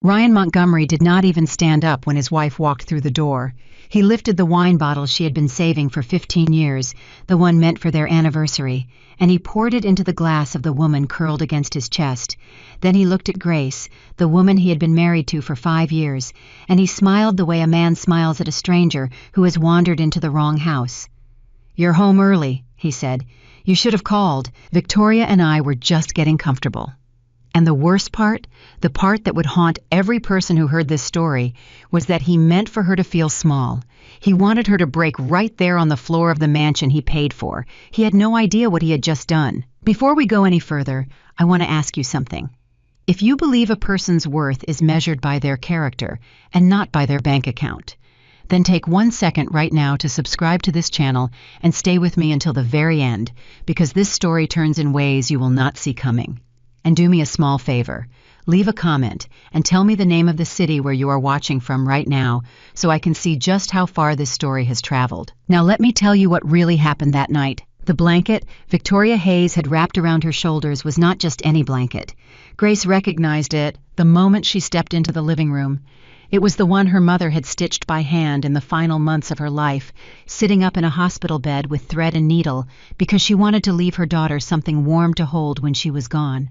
Ryan Montgomery did not even stand up when his wife walked through the door. He lifted the wine bottle she had been saving for 15 years, the one meant for their anniversary, and he poured it into the glass of the woman curled against his chest. Then he looked at Grace, the woman he had been married to for 5 years, and he smiled the way a man smiles at a stranger who has wandered into the wrong house. "You're home early," he said. "You should have called. Victoria and I were just getting comfortable." And the worst part, the part that would haunt every person who heard this story, was that he meant for her to feel small. He wanted her to break right there on the floor of the mansion he paid for. He had no idea what he had just done. Before we go any further, I want to ask you something. If you believe a person's worth is measured by their character and not by their bank account, then take 1 second right now to subscribe to this channel and stay with me until the very end, because this story turns in ways you will not see coming. And do me a small favor. Leave a comment and tell me the name of the city where you are watching from right now so I can see just how far this story has traveled. Now let me tell you what really happened that night. The blanket Victoria Hayes had wrapped around her shoulders was not just any blanket. Grace recognized it the moment she stepped into the living room. It was the one her mother had stitched by hand in the final months of her life, sitting up in a hospital bed with thread and needle because she wanted to leave her daughter something warm to hold when she was gone.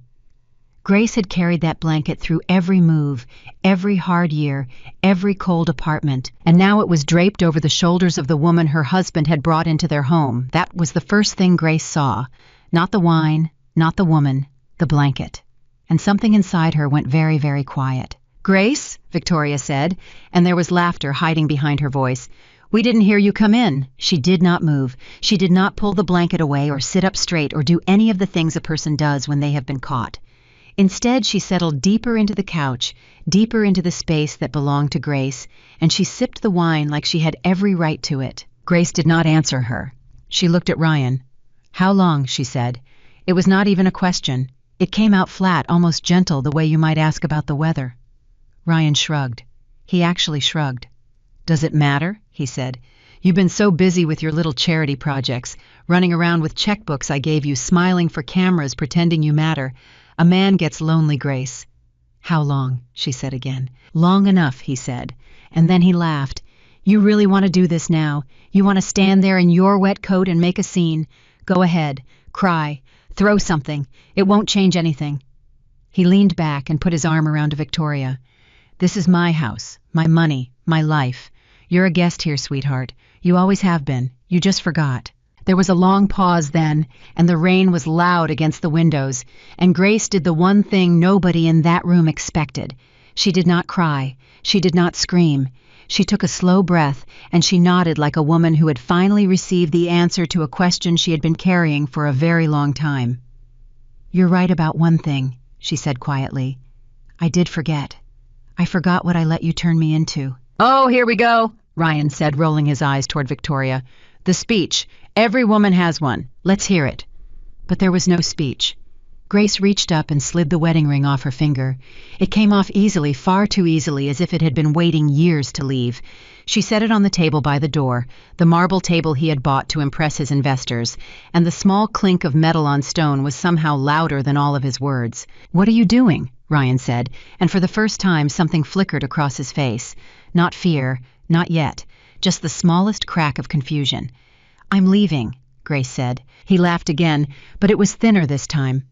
Grace had carried that blanket through every move, every hard year, every cold apartment, and now it was draped over the shoulders of the woman her husband had brought into their home. That was the first thing Grace saw. Not the wine, not the woman, the blanket. And something inside her went very, very quiet. "Grace," Victoria said, and there was laughter hiding behind her voice. "We didn't hear you come in." She did not move. She did not pull the blanket away or sit up straight or do any of the things a person does when they have been caught. Instead, she settled deeper into the couch, deeper into the space that belonged to Grace, and she sipped the wine like she had every right to it. Grace did not answer her. She looked at Ryan. "How long?" she said. It was not even a question. It came out flat, almost gentle, the way you might ask about the weather. Ryan shrugged. He actually shrugged. "Does it matter?" he said. "You've been so busy with your little charity projects, running around with checkbooks I gave you, smiling for cameras, pretending you matter. A man gets lonely, Grace." "How long?" she said again. "Long enough," he said. And then he laughed. "You really want to do this now? You want to stand there in your wet coat and make a scene? Go ahead. Cry. Throw something. It won't change anything." He leaned back and put his arm around Victoria. "This is my house, my money, my life. You're a guest here, sweetheart. You always have been. You just forgot." There was a long pause then, and the rain was loud against the windows, and Grace did the one thing nobody in that room expected. She did not cry. She did not scream. She took a slow breath, and she nodded like a woman who had finally received the answer to a question she had been carrying for a very long time. "You're right about one thing," she said quietly. "I did forget. I forgot what I let you turn me into." "Oh, here we go," Ryan said, rolling his eyes toward Victoria. "The speech. Every woman has one. Let's hear it." But there was no speech. Grace reached up and slid the wedding ring off her finger. It came off easily, far too easily, as if it had been waiting years to leave. She set it on the table by the door, the marble table he had bought to impress his investors, and the small clink of metal on stone was somehow louder than all of his words. "What are you doing?" Ryan said, and for the first time something flickered across his face. Not fear, not yet, just the smallest crack of confusion. "I'm leaving," Grace said. He laughed again, but it was thinner this time.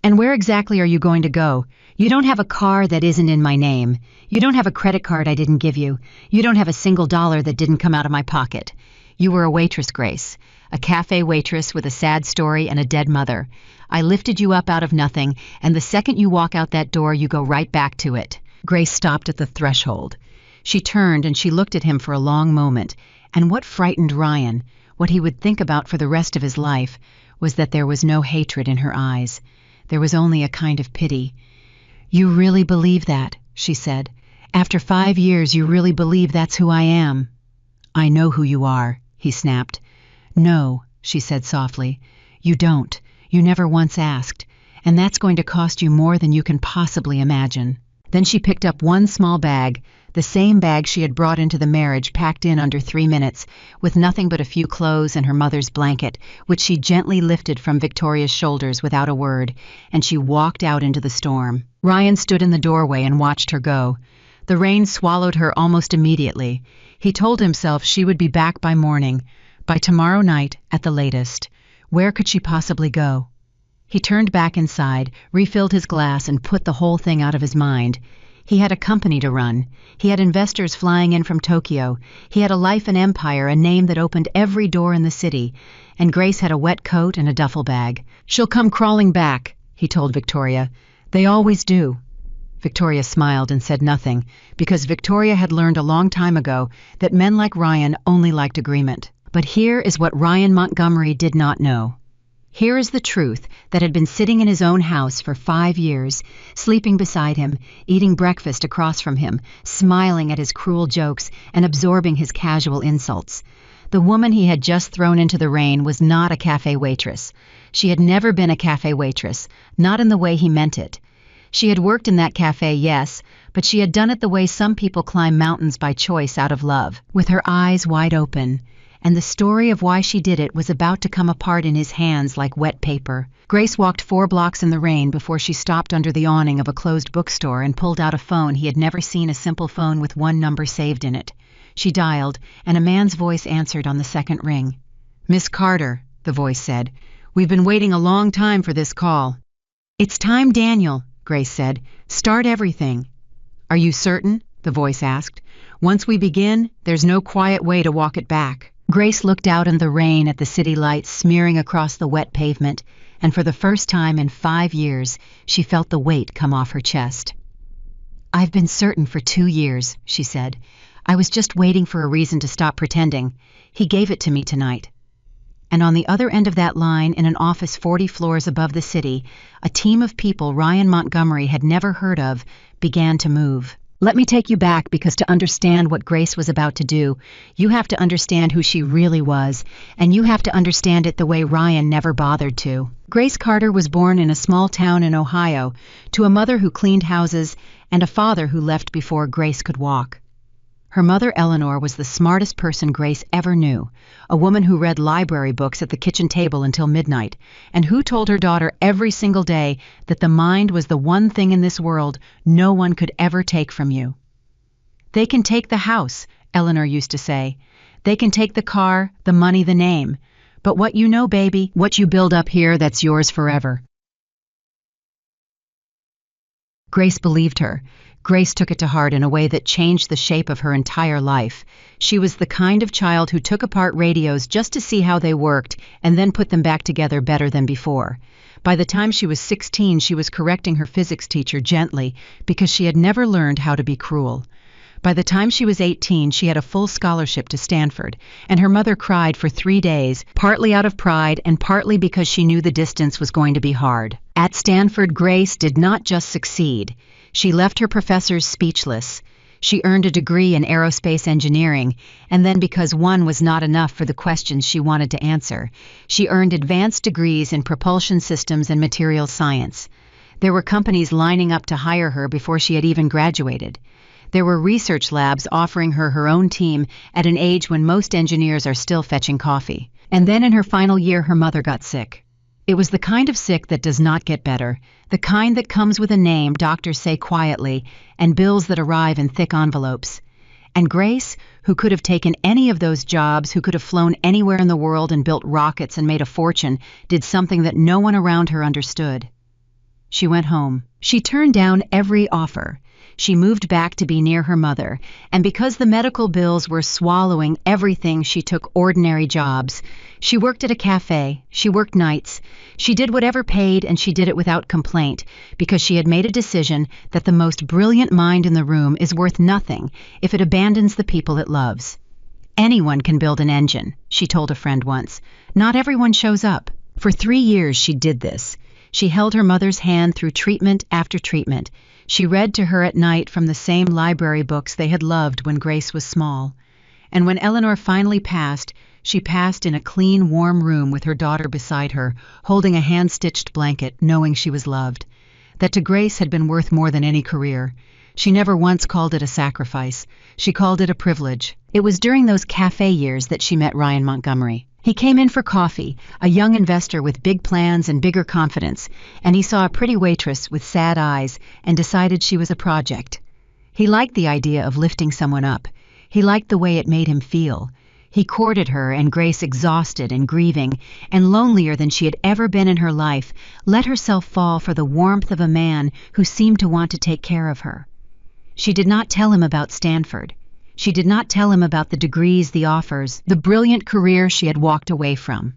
"And where exactly are you going to go? You don't have a car that isn't in my name. You don't have a credit card I didn't give you. You don't have a single dollar that didn't come out of my pocket. You were a waitress, Grace. A cafe waitress with a sad story and a dead mother. I lifted you up out of nothing, and the second you walk out that door, you go right back to it." Grace stopped at the threshold. She turned and she looked at him for a long moment, and what frightened Ryan, what he would think about for the rest of his life, was that there was no hatred in her eyes. There was only a kind of pity. "You really believe that?" she said. "After 5 years, you really believe that's who I am?" "I know who you are," he snapped. "No," she said softly. "You don't. You never once asked. And that's going to cost you more than you can possibly imagine." Then she picked up one small bag, the same bag she had brought into the marriage packed in under 3 minutes, with nothing but a few clothes and her mother's blanket, which she gently lifted from Victoria's shoulders without a word, and she walked out into the storm. Ryan stood in the doorway and watched her go. The rain swallowed her almost immediately. He told himself she would be back by morning, by tomorrow night at the latest. Where could she possibly go? He turned back inside, refilled his glass, and put the whole thing out of his mind. He had a company to run. He had investors flying in from Tokyo. He had a life and empire, a name that opened every door in the city. And Grace had a wet coat and a duffel bag. "She'll come crawling back," he told Victoria. "They always do." Victoria smiled and said nothing, because Victoria had learned a long time ago that men like Ryan only liked agreement. But here is what Ryan Montgomery did not know. Here is the truth that had been sitting in his own house for 5 years, sleeping beside him, eating breakfast across from him, smiling at his cruel jokes and absorbing his casual insults. The woman he had just thrown into the rain was not a cafe waitress. She had never been a cafe waitress, not in the way he meant it. She had worked in that cafe, yes, but she had done it the way some people climb mountains by choice out of love, with her eyes wide open. And the story of why she did it was about to come apart in his hands like wet paper. Grace walked 4 blocks in the rain before she stopped under the awning of a closed bookstore and pulled out a phone. He had never seen a simple phone with one number saved in it. She dialed, and a man's voice answered on the second ring. "Miss Carter," the voice said. "We've been waiting a long time for this call." "It's time, Daniel," Grace said. "Start everything." "Are you certain?" the voice asked. "Once we begin, there's no quiet way to walk it back." Grace looked out in the rain at the city lights smearing across the wet pavement, and for the first time in 5 years, she felt the weight come off her chest. "I've been certain for 2 years," she said. "I was just waiting for a reason to stop pretending. He gave it to me tonight." And on the other end of that line, in an office 40 floors above the city, a team of people Ryan Montgomery had never heard of began to move. Let me take you back, because to understand what Grace was about to do, you have to understand who she really was, and you have to understand it the way Ryan never bothered to. Grace Carter was born in a small town in Ohio, to a mother who cleaned houses and a father who left before Grace could walk. Her mother, Eleanor, was the smartest person Grace ever knew, a woman who read library books at the kitchen table until midnight, and who told her daughter every single day that the mind was the one thing in this world no one could ever take from you. "They can take the house," Eleanor used to say. "They can take the car, the money, the name. But what you know, baby, what you build up here, that's yours forever." Grace believed her. Grace took it to heart in a way that changed the shape of her entire life. She was the kind of child who took apart radios just to see how they worked and then put them back together better than before. By the time she was 16, she was correcting her physics teacher gently because she had never learned how to be cruel. By the time she was 18, she had a full scholarship to Stanford, and her mother cried for 3 days, partly out of pride and partly because she knew the distance was going to be hard. At Stanford, Grace did not just succeed. She left her professors speechless. She earned a degree in aerospace engineering, and then, because one was not enough for the questions she wanted to answer, she earned advanced degrees in propulsion systems and materials science. There were companies lining up to hire her before she had even graduated. There were research labs offering her her own team at an age when most engineers are still fetching coffee. And then in her final year, her mother got sick. It was the kind of sick that does not get better, the kind that comes with a name doctors say quietly and bills that arrive in thick envelopes. And Grace, who could have taken any of those jobs, who could have flown anywhere in the world and built rockets and made a fortune, did something that no one around her understood. She went home. She turned down every offer. She moved back to be near her mother, and because the medical bills were swallowing everything, she took ordinary jobs. She worked at a cafe, she worked nights, she did whatever paid, and she did it without complaint, because she had made a decision that the most brilliant mind in the room is worth nothing if it abandons the people it loves. "Anyone can build an engine," she told a friend once. "Not everyone shows up." For 3 years she did this. She held her mother's hand through treatment after treatment. She read to her at night from the same library books they had loved when Grace was small. And when Eleanor finally passed, she passed in a clean, warm room with her daughter beside her, holding a hand-stitched blanket, knowing she was loved. That to Grace had been worth more than any career. She never once called it a sacrifice. She called it a privilege. It was during those cafe years that she met Ryan Montgomery. He came in for coffee, a young investor with big plans and bigger confidence, and he saw a pretty waitress with sad eyes and decided she was a project. He liked the idea of lifting someone up. He liked the way it made him feel. He courted her, and Grace, exhausted and grieving and lonelier than she had ever been in her life, let herself fall for the warmth of a man who seemed to want to take care of her. She did not tell him about Stanford. She did not tell him about the degrees, the offers, the brilliant career she had walked away from.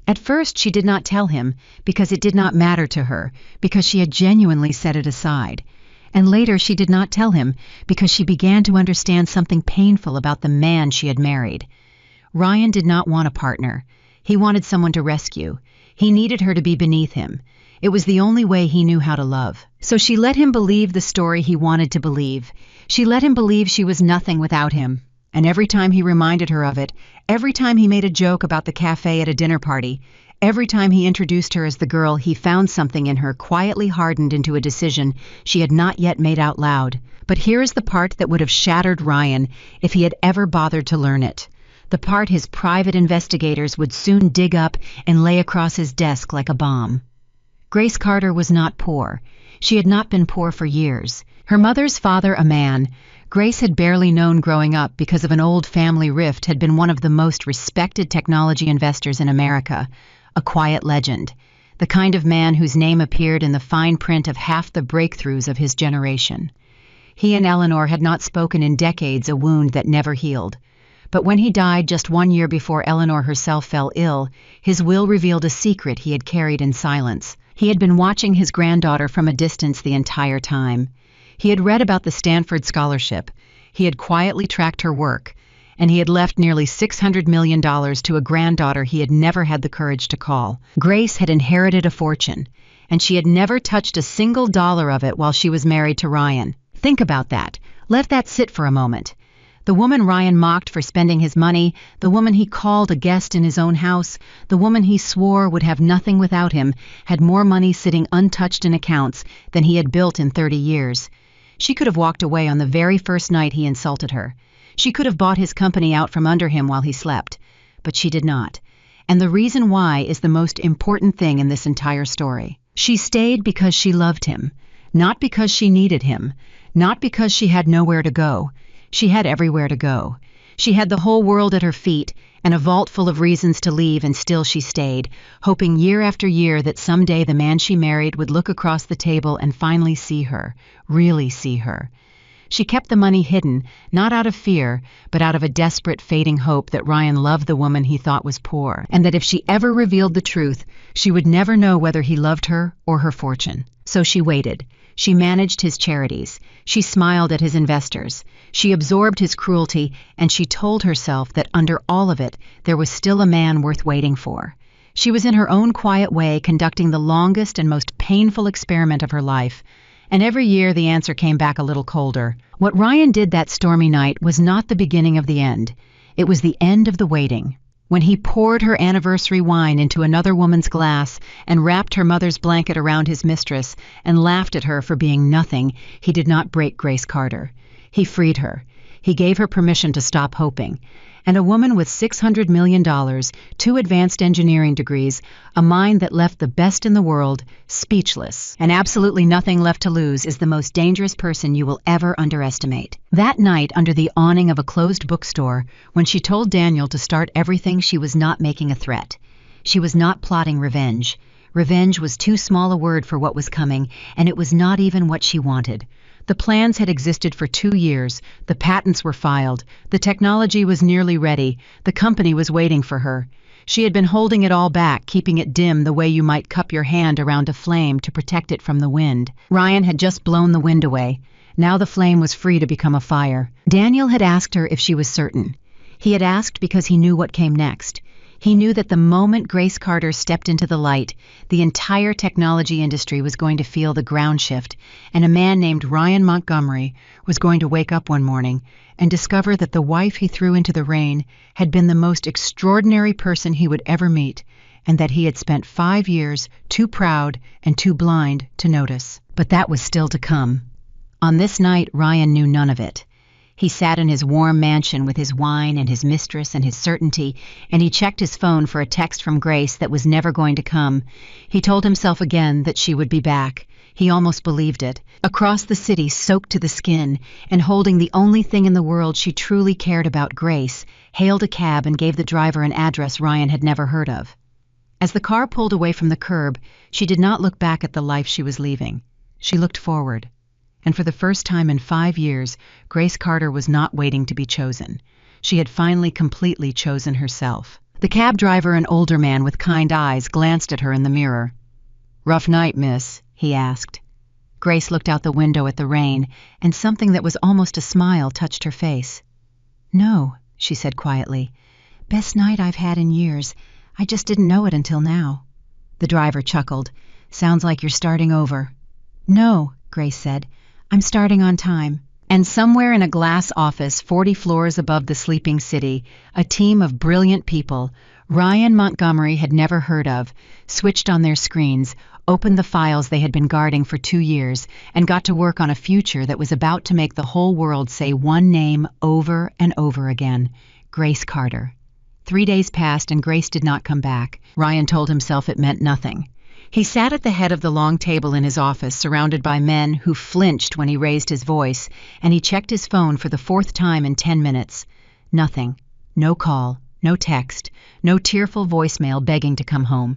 At first, she did not tell him because it did not matter to her, because she had genuinely set it aside. And later, she did not tell him because she began to understand something painful about the man she had married. Ryan did not want a partner. He wanted someone to rescue. He needed her to be beneath him. It was the only way he knew how to love. So she let him believe the story he wanted to believe. She let him believe she was nothing without him. And every time he reminded her of it, every time he made a joke about the cafe at a dinner party, every time he introduced her as the girl, he found something in her quietly hardened into a decision she had not yet made out loud. But here is the part that would have shattered Ryan if he had ever bothered to learn it. The part his private investigators would soon dig up and lay across his desk like a bomb. Grace Carter was not poor. She had not been poor for years. Her mother's father, a man Grace had barely known growing up because of an old family rift, had been one of the most respected technology investors in America, a quiet legend, the kind of man whose name appeared in the fine print of half the breakthroughs of his generation. He and Eleanor had not spoken in decades, a wound that never healed. But when he died just 1 year before Eleanor herself fell ill, his will revealed a secret he had carried in silence. He had been watching his granddaughter from a distance the entire time. He had read about the Stanford scholarship. He had quietly tracked her work, and he had left nearly $600 million to a granddaughter he had never had the courage to call. Grace had inherited a fortune, and she had never touched a single dollar of it while she was married to Ryan. Think about that. Let that sit for a moment. The woman Ryan mocked for spending his money, the woman he called a guest in his own house, the woman he swore would have nothing without him, had more money sitting untouched in accounts than he had built in 30 years. She could have walked away on the very first night he insulted her. She could have bought his company out from under him while he slept. But she did not. And the reason why is the most important thing in this entire story. She stayed because she loved him, not because she needed him, not because she had nowhere to go. She had everywhere to go. She had the whole world at her feet and a vault full of reasons to leave, and still she stayed, hoping year after year that someday the man she married would look across the table and finally see her, really see her. She kept the money hidden, not out of fear, but out of a desperate, fading hope that Ryan loved the woman he thought was poor, and that if she ever revealed the truth, she would never know whether he loved her or her fortune. So she waited. She managed his charities. She smiled at his investors. She absorbed his cruelty, and she told herself that under all of it, there was still a man worth waiting for. She was in her own quiet way conducting the longest and most painful experiment of her life, and every year the answer came back a little colder. What Ryan did that stormy night was not the beginning of the end. It was the end of the waiting. When he poured her anniversary wine into another woman's glass and wrapped her mother's blanket around his mistress and laughed at her for being nothing, he did not break Grace Carter. He freed her. He gave her permission to stop hoping. And a woman with $600 million, 2 advanced engineering degrees, a mind that left the best in the world, speechless, and absolutely nothing left to lose, is the most dangerous person you will ever underestimate. That night, under the awning of a closed bookstore, when she told Daniel to start everything, she was not making a threat. She was not plotting revenge. Revenge was too small a word for what was coming, and it was not even what she wanted. The plans had existed for 2 years, the patents were filed, the technology was nearly ready, the company was waiting for her. She had been holding it all back, keeping it dim the way you might cup your hand around a flame to protect it from the wind. Ryan had just blown the wind away. Now the flame was free to become a fire. Daniel had asked her if she was certain. He had asked because he knew what came next. He knew that the moment Grace Carter stepped into the light, the entire technology industry was going to feel the ground shift, and a man named Ryan Montgomery was going to wake up one morning and discover that the wife he threw into the rain had been the most extraordinary person he would ever meet, and that he had spent 5 years too proud and too blind to notice. But that was still to come. On this night, Ryan knew none of it. He sat in his warm mansion with his wine and his mistress and his certainty, and he checked his phone for a text from Grace that was never going to come. He told himself again that she would be back. He almost believed it. Across the city, soaked to the skin, and holding the only thing in the world she truly cared about, Grace, hailed a cab and gave the driver an address Ryan had never heard of. As the car pulled away from the curb, she did not look back at the life she was leaving. She looked forward. And for the first time in 5 years, Grace Carter was not waiting to be chosen. She had finally completely chosen herself. The cab driver, an older man with kind eyes, glanced at her in the mirror. "Rough night, miss?" he asked. Grace looked out the window at the rain, and something that was almost a smile touched her face. "No," she said quietly. "Best night I've had in years. I just didn't know it until now." The driver chuckled. "Sounds like you're starting over." "No," Grace said. "I'm starting on time." And somewhere in a glass office 40 floors above the sleeping city, a team of brilliant people Ryan Montgomery had never heard of switched on their screens, opened the files they had been guarding for 2 years, and got to work on a future that was about to make the whole world say one name over and over again: Grace Carter. 3 days passed and Grace did not come back. Ryan told himself it meant nothing. He sat at the head of the long table in his office, surrounded by men who flinched when he raised his voice, and he checked his phone for the 4th time in 10 minutes. Nothing. No call, no text, no tearful voicemail begging to come home.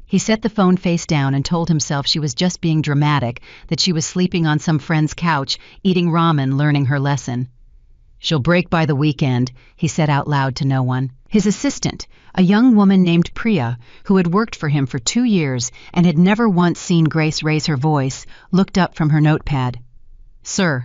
He set the phone face down and told himself she was just being dramatic, that she was sleeping on some friend's couch, eating ramen, learning her lesson. "She'll break by the weekend," he said out loud to no one. His assistant, a young woman named Priya, who had worked for him for 2 years and had never once seen Grace raise her voice, looked up from her notepad. "Sir."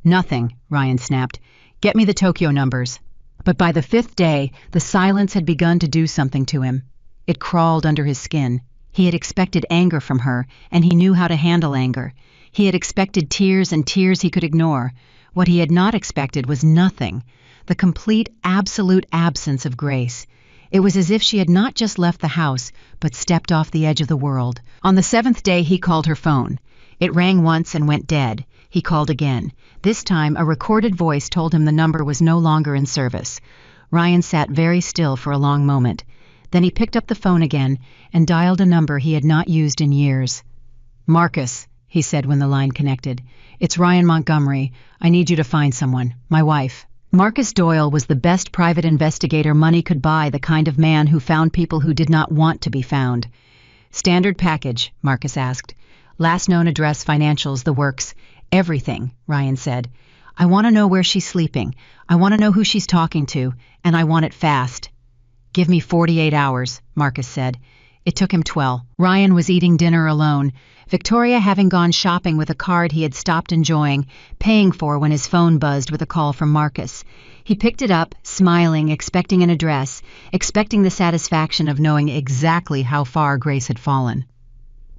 "Nothing," Ryan snapped. "Get me the Tokyo numbers." But by the 5th day, the silence had begun to do something to him. It crawled under his skin. He had expected anger from her, and he knew how to handle anger. He had expected tears, and tears he could ignore. What he had not expected was nothing. The complete, absolute absence of Grace. It was as if she had not just left the house, but stepped off the edge of the world. On the 7th day, he called her phone. It rang once and went dead. He called again. This time, a recorded voice told him the number was no longer in service. Ryan sat very still for a long moment. Then he picked up the phone again and dialed a number he had not used in years. "Marcus," he said when the line connected. "It's Ryan Montgomery. I need you to find someone. My wife." Marcus Doyle was the best private investigator money could buy, the kind of man who found people who did not want to be found. "Standard package?" Marcus asked. "Last known address, financials, the works. Everything," Ryan said. "I want to know where she's sleeping. I want to know who she's talking to, and I want it fast." "Give me 48 hours, Marcus said. It took him 12. Ryan was eating dinner alone, Victoria having gone shopping with a card he had stopped enjoying, paying for when his phone buzzed with a call from Marcus. He picked it up, smiling, expecting an address, expecting the satisfaction of knowing exactly how far Grace had fallen.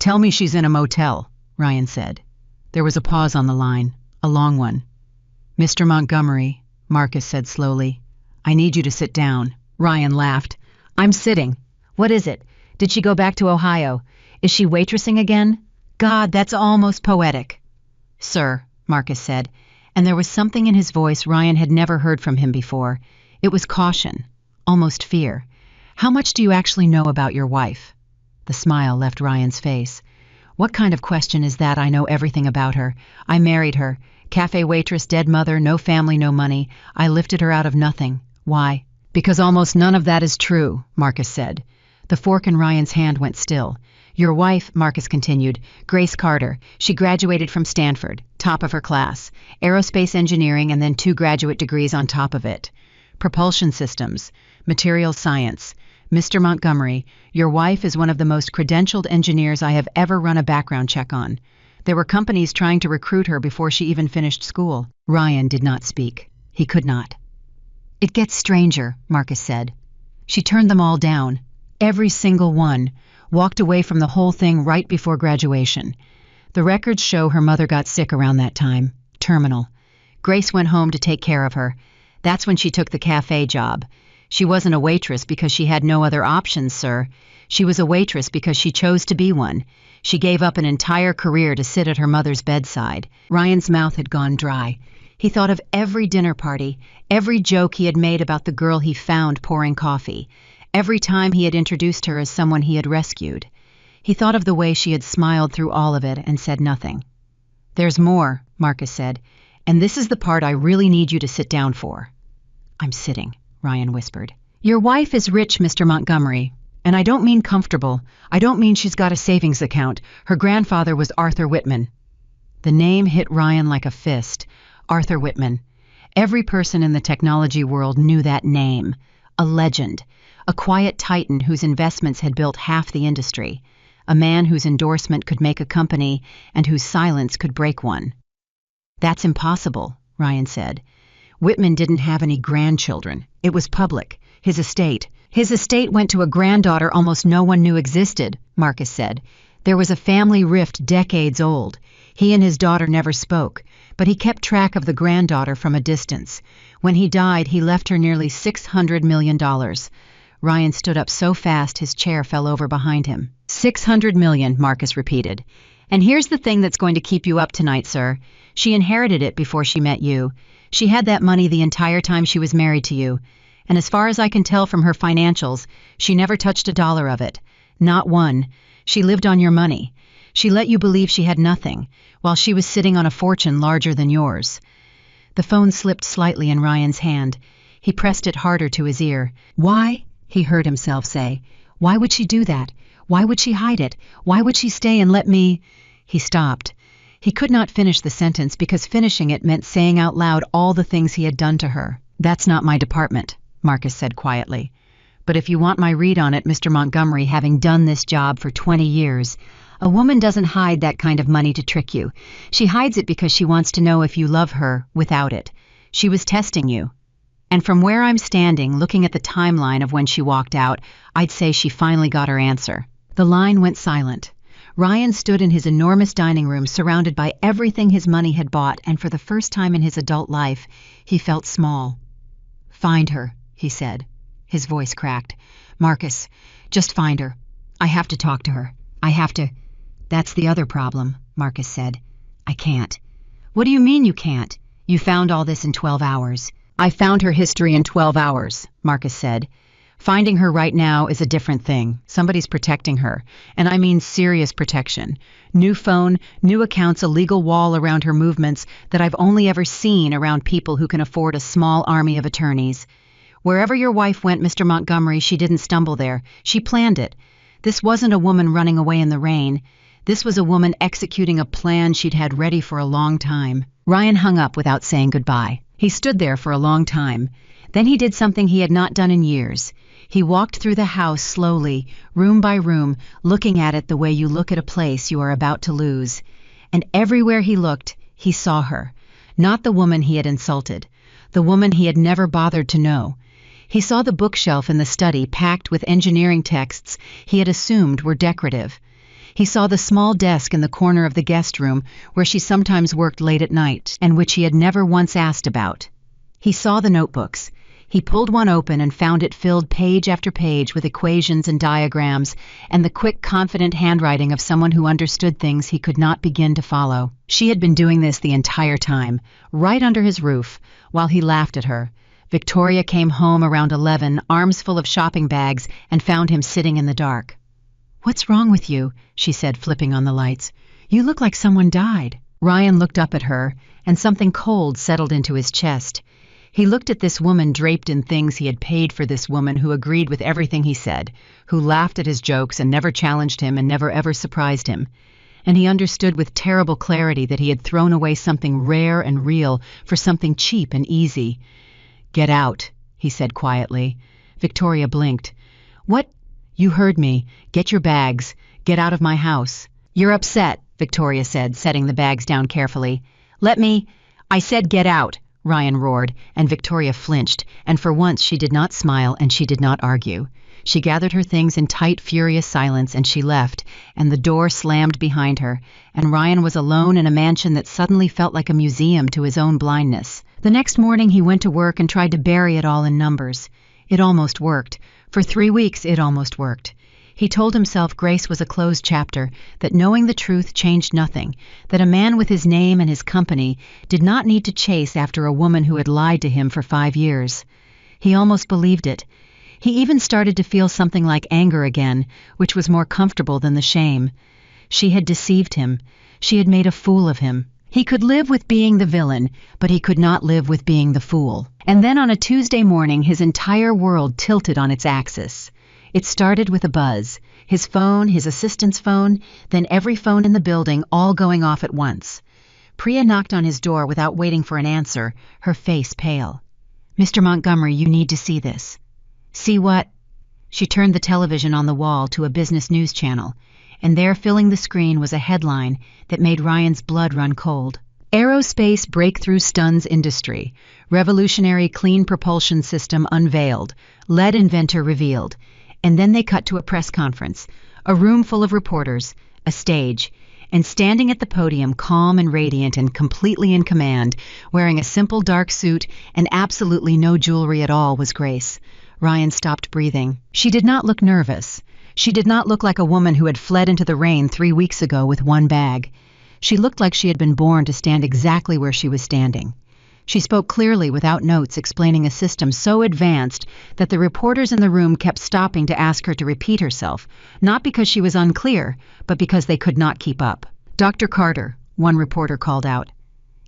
"Tell me she's in a motel," Ryan said. There was a pause on the line, a long one. "Mr. Montgomery," Marcus said slowly, "I need you to sit down." Ryan laughed. "I'm sitting. What is it? Did she go back to Ohio? Is she waitressing again? God, that's almost poetic." "Sir," Marcus said, and there was something in his voice Ryan had never heard from him before. It was caution, almost fear. "How much do you actually know about your wife?" The smile left Ryan's face. "What kind of question is that? I know everything about her. I married her. Cafe waitress, dead mother, no family, no money. I lifted her out of nothing. Why?" "Because almost none of that is true," Marcus said. The fork in Ryan's hand went still. "Your wife," Marcus continued, "Grace Carter. She graduated from Stanford, top of her class. Aerospace engineering and then 2 graduate degrees on top of it. Propulsion systems, material science. Mr. Montgomery, your wife is one of the most credentialed engineers I have ever run a background check on. There were companies trying to recruit her before she even finished school." Ryan did not speak. He could not. "It gets stranger," Marcus said. "She turned them all down. Every single one. Walked away from the whole thing right before graduation. The records show her mother got sick around that time. Terminal. Grace went home to take care of her. That's when she took the cafe job. She wasn't a waitress because she had no other options, sir. She was a waitress because she chose to be one. She gave up an entire career to sit at her mother's bedside. Ryan's mouth had gone dry. He thought of every dinner party, every joke he had made about the girl he found pouring coffee, every time he had introduced her as someone he had rescued. He thought of the way she had smiled through all of it and said nothing. "There's more," Marcus said, "and this is the part I really need you to sit down for." "I'm sitting," Ryan whispered. "Your wife is rich, Mr. Montgomery. And I don't mean comfortable. I don't mean she's got a savings account. Her grandfather was Arthur Whitman." The name hit Ryan like a fist. Arthur Whitman. Every person in the technology world knew that name. A legend. A quiet titan whose investments had built half the industry. A man whose endorsement could make a company and whose silence could break one. "That's impossible," Ryan said. "Whitman didn't have any grandchildren. It was public. His estate. His estate went to a granddaughter almost no one knew existed," Marcus said. "There was a family rift decades old. He and his daughter never spoke, but he kept track of the granddaughter from a distance. When he died, he left her nearly $600 million. Ryan stood up so fast his chair fell over behind him. $600 million, Marcus repeated. "And here's the thing that's going to keep you up tonight, sir. She inherited it before she met you. She had that money the entire time she was married to you. And as far as I can tell from her financials, she never touched a dollar of it. Not one. She lived on your money. She let you believe she had nothing, while she was sitting on a fortune larger than yours." The phone slipped slightly in Ryan's hand. He pressed it harder to his ear. "Why?" he heard himself say. "Why would she do that? Why would she hide it? Why would she stay and let me—" He stopped. He could not finish the sentence because finishing it meant saying out loud all the things he had done to her. "That's not my department," Marcus said quietly. "But if you want my read on it, Mr. Montgomery, having done this job for 20 years, a woman doesn't hide that kind of money to trick you. She hides it because she wants to know if you love her without it. She was testing you. And from where I'm standing, looking at the timeline of when she walked out, I'd say she finally got her answer." The line went silent. Ryan stood in his enormous dining room surrounded by everything his money had bought, and for the first time in his adult life, he felt small. "Find her," he said. His voice cracked. "Marcus, just find her. I have to talk to her. I have to—" "That's the other problem," Marcus said. "I can't." "What do you mean you can't? You found all this in 12 hours. "I found her history in 12 hours, Marcus said. "Finding her right now is a different thing. Somebody's protecting her, and I mean serious protection. New phone, new accounts, a legal wall around her movements that I've only ever seen around people who can afford a small army of attorneys. Wherever your wife went, Mr. Montgomery, she didn't stumble there. She planned it. This wasn't a woman running away in the rain. This was a woman executing a plan she'd had ready for a long time." Ryan hung up without saying goodbye. He stood there for a long time. Then he did something he had not done in years. He walked through the house slowly, room by room, looking at it the way you look at a place you are about to lose. And everywhere he looked, he saw her. Not the woman he had insulted. The woman he had never bothered to know. He saw the bookshelf in the study packed with engineering texts he had assumed were decorative. He saw the small desk in the corner of the guest room where she sometimes worked late at night and which he had never once asked about. He saw the notebooks. He pulled one open and found it filled page after page with equations and diagrams and the quick, confident handwriting of someone who understood things he could not begin to follow. She had been doing this the entire time, right under his roof, while he laughed at her. Victoria came home around 11, arms full of shopping bags, and found him sitting in the dark. "What's wrong with you?" she said, flipping on the lights. "You look like someone died." Ryan looked up at her, and something cold settled into his chest. He looked at this woman draped in things he had paid for, this woman who agreed with everything he said, who laughed at his jokes and never challenged him and never ever surprised him. And he understood with terrible clarity that he had thrown away something rare and real for something cheap and easy. "Get out," he said quietly. Victoria blinked. "What?" "You heard me. Get your bags. Get out of my house." "You're upset," Victoria said, setting the bags down carefully. "Let me—" "I said get out," Ryan roared, and Victoria flinched, and for once she did not smile and she did not argue. She gathered her things in tight, furious silence, and she left, and the door slammed behind her, and Ryan was alone in a mansion that suddenly felt like a museum to his own blindness. The next morning he went to work and tried to bury it all in numbers. It almost worked. For 3 weeks, it almost worked. He told himself Grace was a closed chapter, that knowing the truth changed nothing, that a man with his name and his company did not need to chase after a woman who had lied to him for 5 years. He almost believed it. He even started to feel something like anger again, which was more comfortable than the shame. She had deceived him. She had made a fool of him. He could live with being the villain, but he could not live with being the fool. And then on a Tuesday morning, his entire world tilted on its axis. It started with a buzz. His phone, his assistant's phone, then every phone in the building, all going off at once. Priya knocked on his door without waiting for an answer, her face pale. "Mr. Montgomery, you need to see this." "See what?" She turned the television on the wall to a business news channel, and there filling the screen was a headline that made Ryan's blood run cold. Aerospace breakthrough stuns industry. Revolutionary clean propulsion system unveiled. Lead inventor revealed. And then they cut to a press conference, a room full of reporters, a stage, and standing at the podium, calm and radiant and completely in command, wearing a simple dark suit and absolutely no jewelry at all, was Grace. Ryan stopped breathing. She did not look nervous. She did not look like a woman who had fled into the rain 3 weeks ago with one bag. She looked like she had been born to stand exactly where she was standing. She spoke clearly without notes, explaining a system so advanced that the reporters in the room kept stopping to ask her to repeat herself, not because she was unclear, but because they could not keep up. "Dr. Carter," one reporter called out.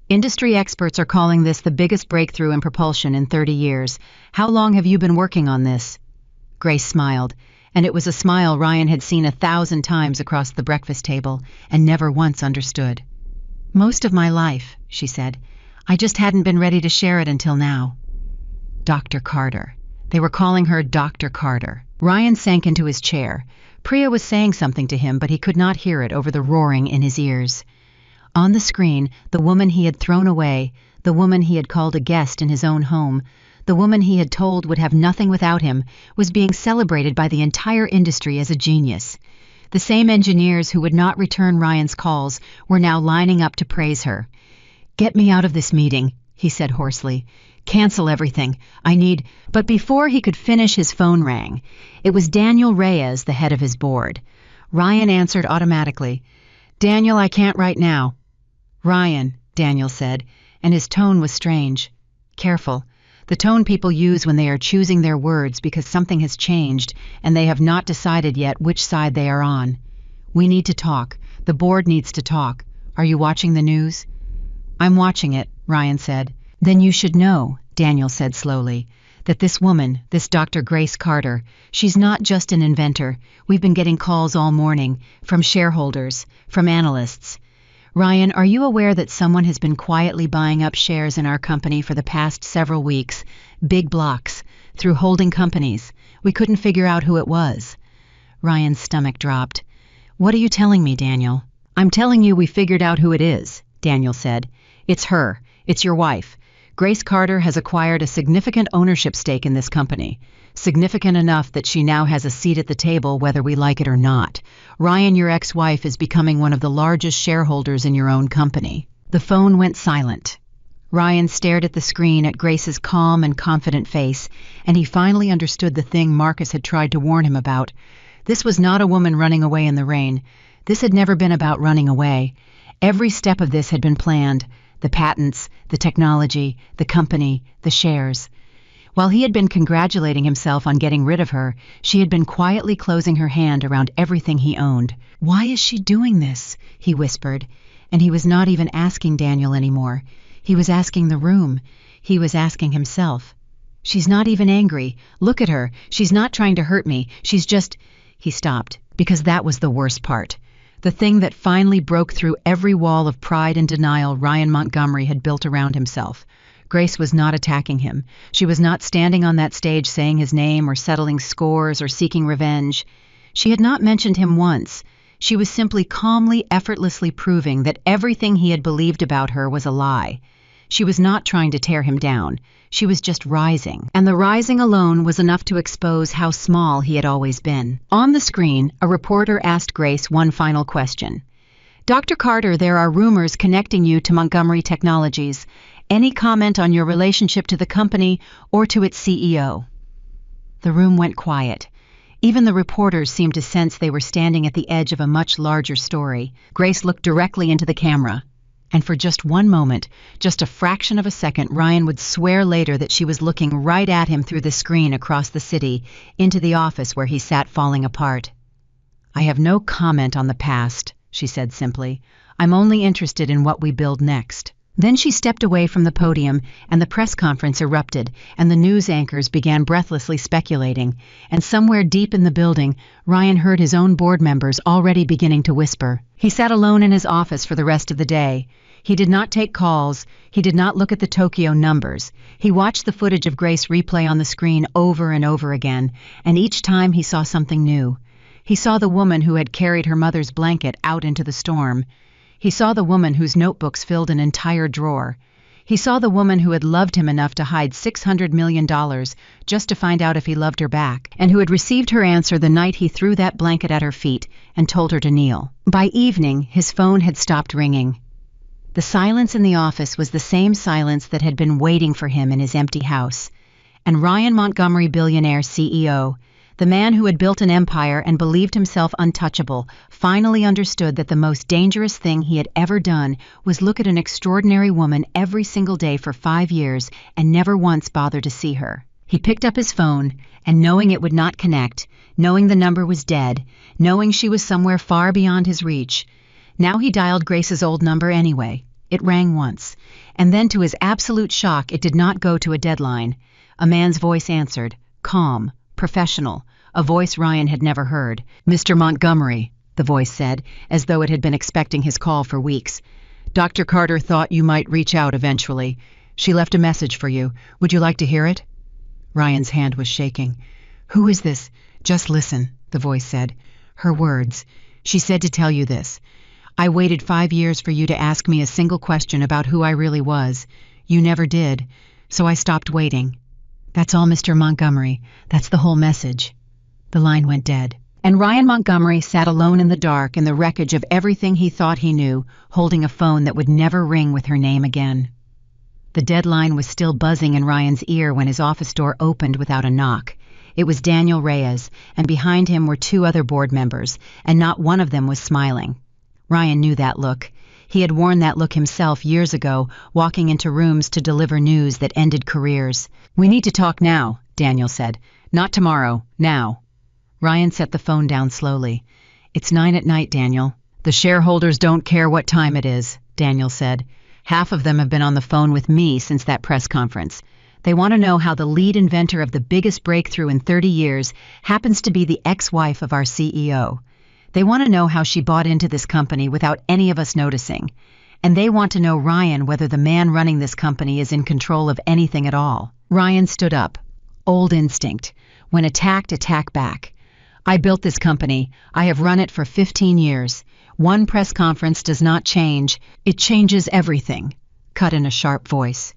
"Industry experts are calling this the biggest breakthrough in propulsion in 30 years. How long have you been working on this?" Grace smiled, and it was a smile Ryan had seen 1,000 times across the breakfast table and never once understood. "Most of my life," she said. "I just hadn't been ready to share it until now." Dr. Carter. They were calling her Dr. Carter. Ryan sank into his chair. Priya was saying something to him, but he could not hear it over the roaring in his ears. On the screen, the woman he had thrown away, the woman he had called a guest in his own home, the woman he had told would have nothing without him, was being celebrated by the entire industry as a genius. The same engineers who would not return Ryan's calls were now lining up to praise her. "Get me out of this meeting," he said hoarsely. "Cancel everything. I need—" But before he could finish, his phone rang. It was Daniel Reyes, the head of his board. Ryan answered automatically. "Daniel, I can't right now." "Ryan," Daniel said, and his tone was strange. Careful. The tone people use when they are choosing their words because something has changed and they have not decided yet which side they are on. "We need to talk. The board needs to talk. Are you watching the news?" "I'm watching it," Ryan said. "Then you should know," Daniel said slowly, "that this woman, this Dr. Grace Carter, she's not just an inventor. We've been getting calls all morning, from shareholders, from analysts. Ryan, are you aware that someone has been quietly buying up shares in our company for the past several weeks, big blocks, through holding companies? We couldn't figure out who it was." Ryan's stomach dropped. "What are you telling me, Daniel?" "I'm telling you we figured out who it is," Daniel said. "It's her. It's your wife. Grace Carter has acquired a significant ownership stake in this company. Significant enough that she now has a seat at the table whether we like it or not. Ryan, your ex-wife, is becoming one of the largest shareholders in your own company." The phone went silent. Ryan stared at the screen at Grace's calm and confident face, and he finally understood the thing Marcus had tried to warn him about. This was not a woman running away in the rain. This had never been about running away. Every step of this had been planned. The patents, the technology, the company, the shares. While he had been congratulating himself on getting rid of her, she had been quietly closing her hand around everything he owned. "Why is she doing this?" he whispered. And he was not even asking Daniel anymore. He was asking the room. He was asking himself. "She's not even angry. Look at her. She's not trying to hurt me. She's just—" He stopped, because that was the worst part. The thing that finally broke through every wall of pride and denial Ryan Montgomery had built around himself. Grace was not attacking him. She was not standing on that stage saying his name or settling scores or seeking revenge. She had not mentioned him once. She was simply calmly, effortlessly proving that everything he had believed about her was a lie. She was not trying to tear him down. She was just rising. And the rising alone was enough to expose how small he had always been. On the screen, a reporter asked Grace one final question. "Dr. Carter, there are rumors connecting you to Montgomery Technologies. Any comment on your relationship to the company or to its CEO?" The room went quiet. Even the reporters seemed to sense they were standing at the edge of a much larger story. Grace looked directly into the camera. And for just one moment, just a fraction of a second, Ryan would swear later that she was looking right at him through the screen across the city, into the office where he sat falling apart. "I have no comment on the past," she said simply. "I'm only interested in what we build next." Then she stepped away from the podium, and the press conference erupted, and the news anchors began breathlessly speculating. And somewhere deep in the building, Ryan heard his own board members already beginning to whisper. He sat alone in his office for the rest of the day. He did not take calls. He did not look at the Tokyo numbers. He watched the footage of Grace replay on the screen over and over again, and each time he saw something new. He saw the woman who had carried her mother's blanket out into the storm. He saw the woman whose notebooks filled an entire drawer. He saw the woman who had loved him enough to hide $600 million just to find out if he loved her back, and who had received her answer the night he threw that blanket at her feet and told her to kneel. By evening, his phone had stopped ringing. The silence in the office was the same silence that had been waiting for him in his empty house. And Ryan Montgomery, billionaire CEO, the man who had built an empire and believed himself untouchable, finally understood that the most dangerous thing he had ever done was look at an extraordinary woman every single day for 5 years and never once bother to see her. He picked up his phone, and knowing it would not connect, knowing the number was dead, knowing she was somewhere far beyond his reach, now he dialed Grace's old number anyway. It rang once, and then to his absolute shock it did not go to a deadline. A man's voice answered, calm, professional, a voice Ryan had never heard. "Mr. Montgomery," the voice said, as though it had been expecting his call for weeks. "Dr. Carter thought you might reach out eventually. She left a message for you. Would you like to hear it?" Ryan's hand was shaking. "Who is this?" "Just listen," the voice said. Her words. "She said to tell you this. I waited 5 years for you to ask me a single question about who I really was. You never did, so I stopped waiting. That's all, Mr. Montgomery. That's the whole message." The line went dead. And Ryan Montgomery sat alone in the dark in the wreckage of everything he thought he knew, holding a phone that would never ring with her name again. The deadline was still buzzing in Ryan's ear when his office door opened without a knock. It was Daniel Reyes, and behind him were 2 other board members, and not one of them was smiling. Ryan knew that look. He had worn that look himself years ago, walking into rooms to deliver news that ended careers. "We need to talk now," Daniel said. "Not tomorrow, now." Ryan set the phone down slowly. "It's 9 at night, Daniel." "The shareholders don't care what time it is," Daniel said. "Half of them have been on the phone with me since that press conference. They want to know how the lead inventor of the biggest breakthrough in 30 years happens to be the ex-wife of our CEO. They want to know how she bought into this company without any of us noticing. And they want to know, Ryan, whether the man running this company is in control of anything at all." Ryan stood up. Old instinct. When attacked, attack back. "I built this company. I have run it for 15 years. One press conference does not change. It changes everything," cut in a sharp voice.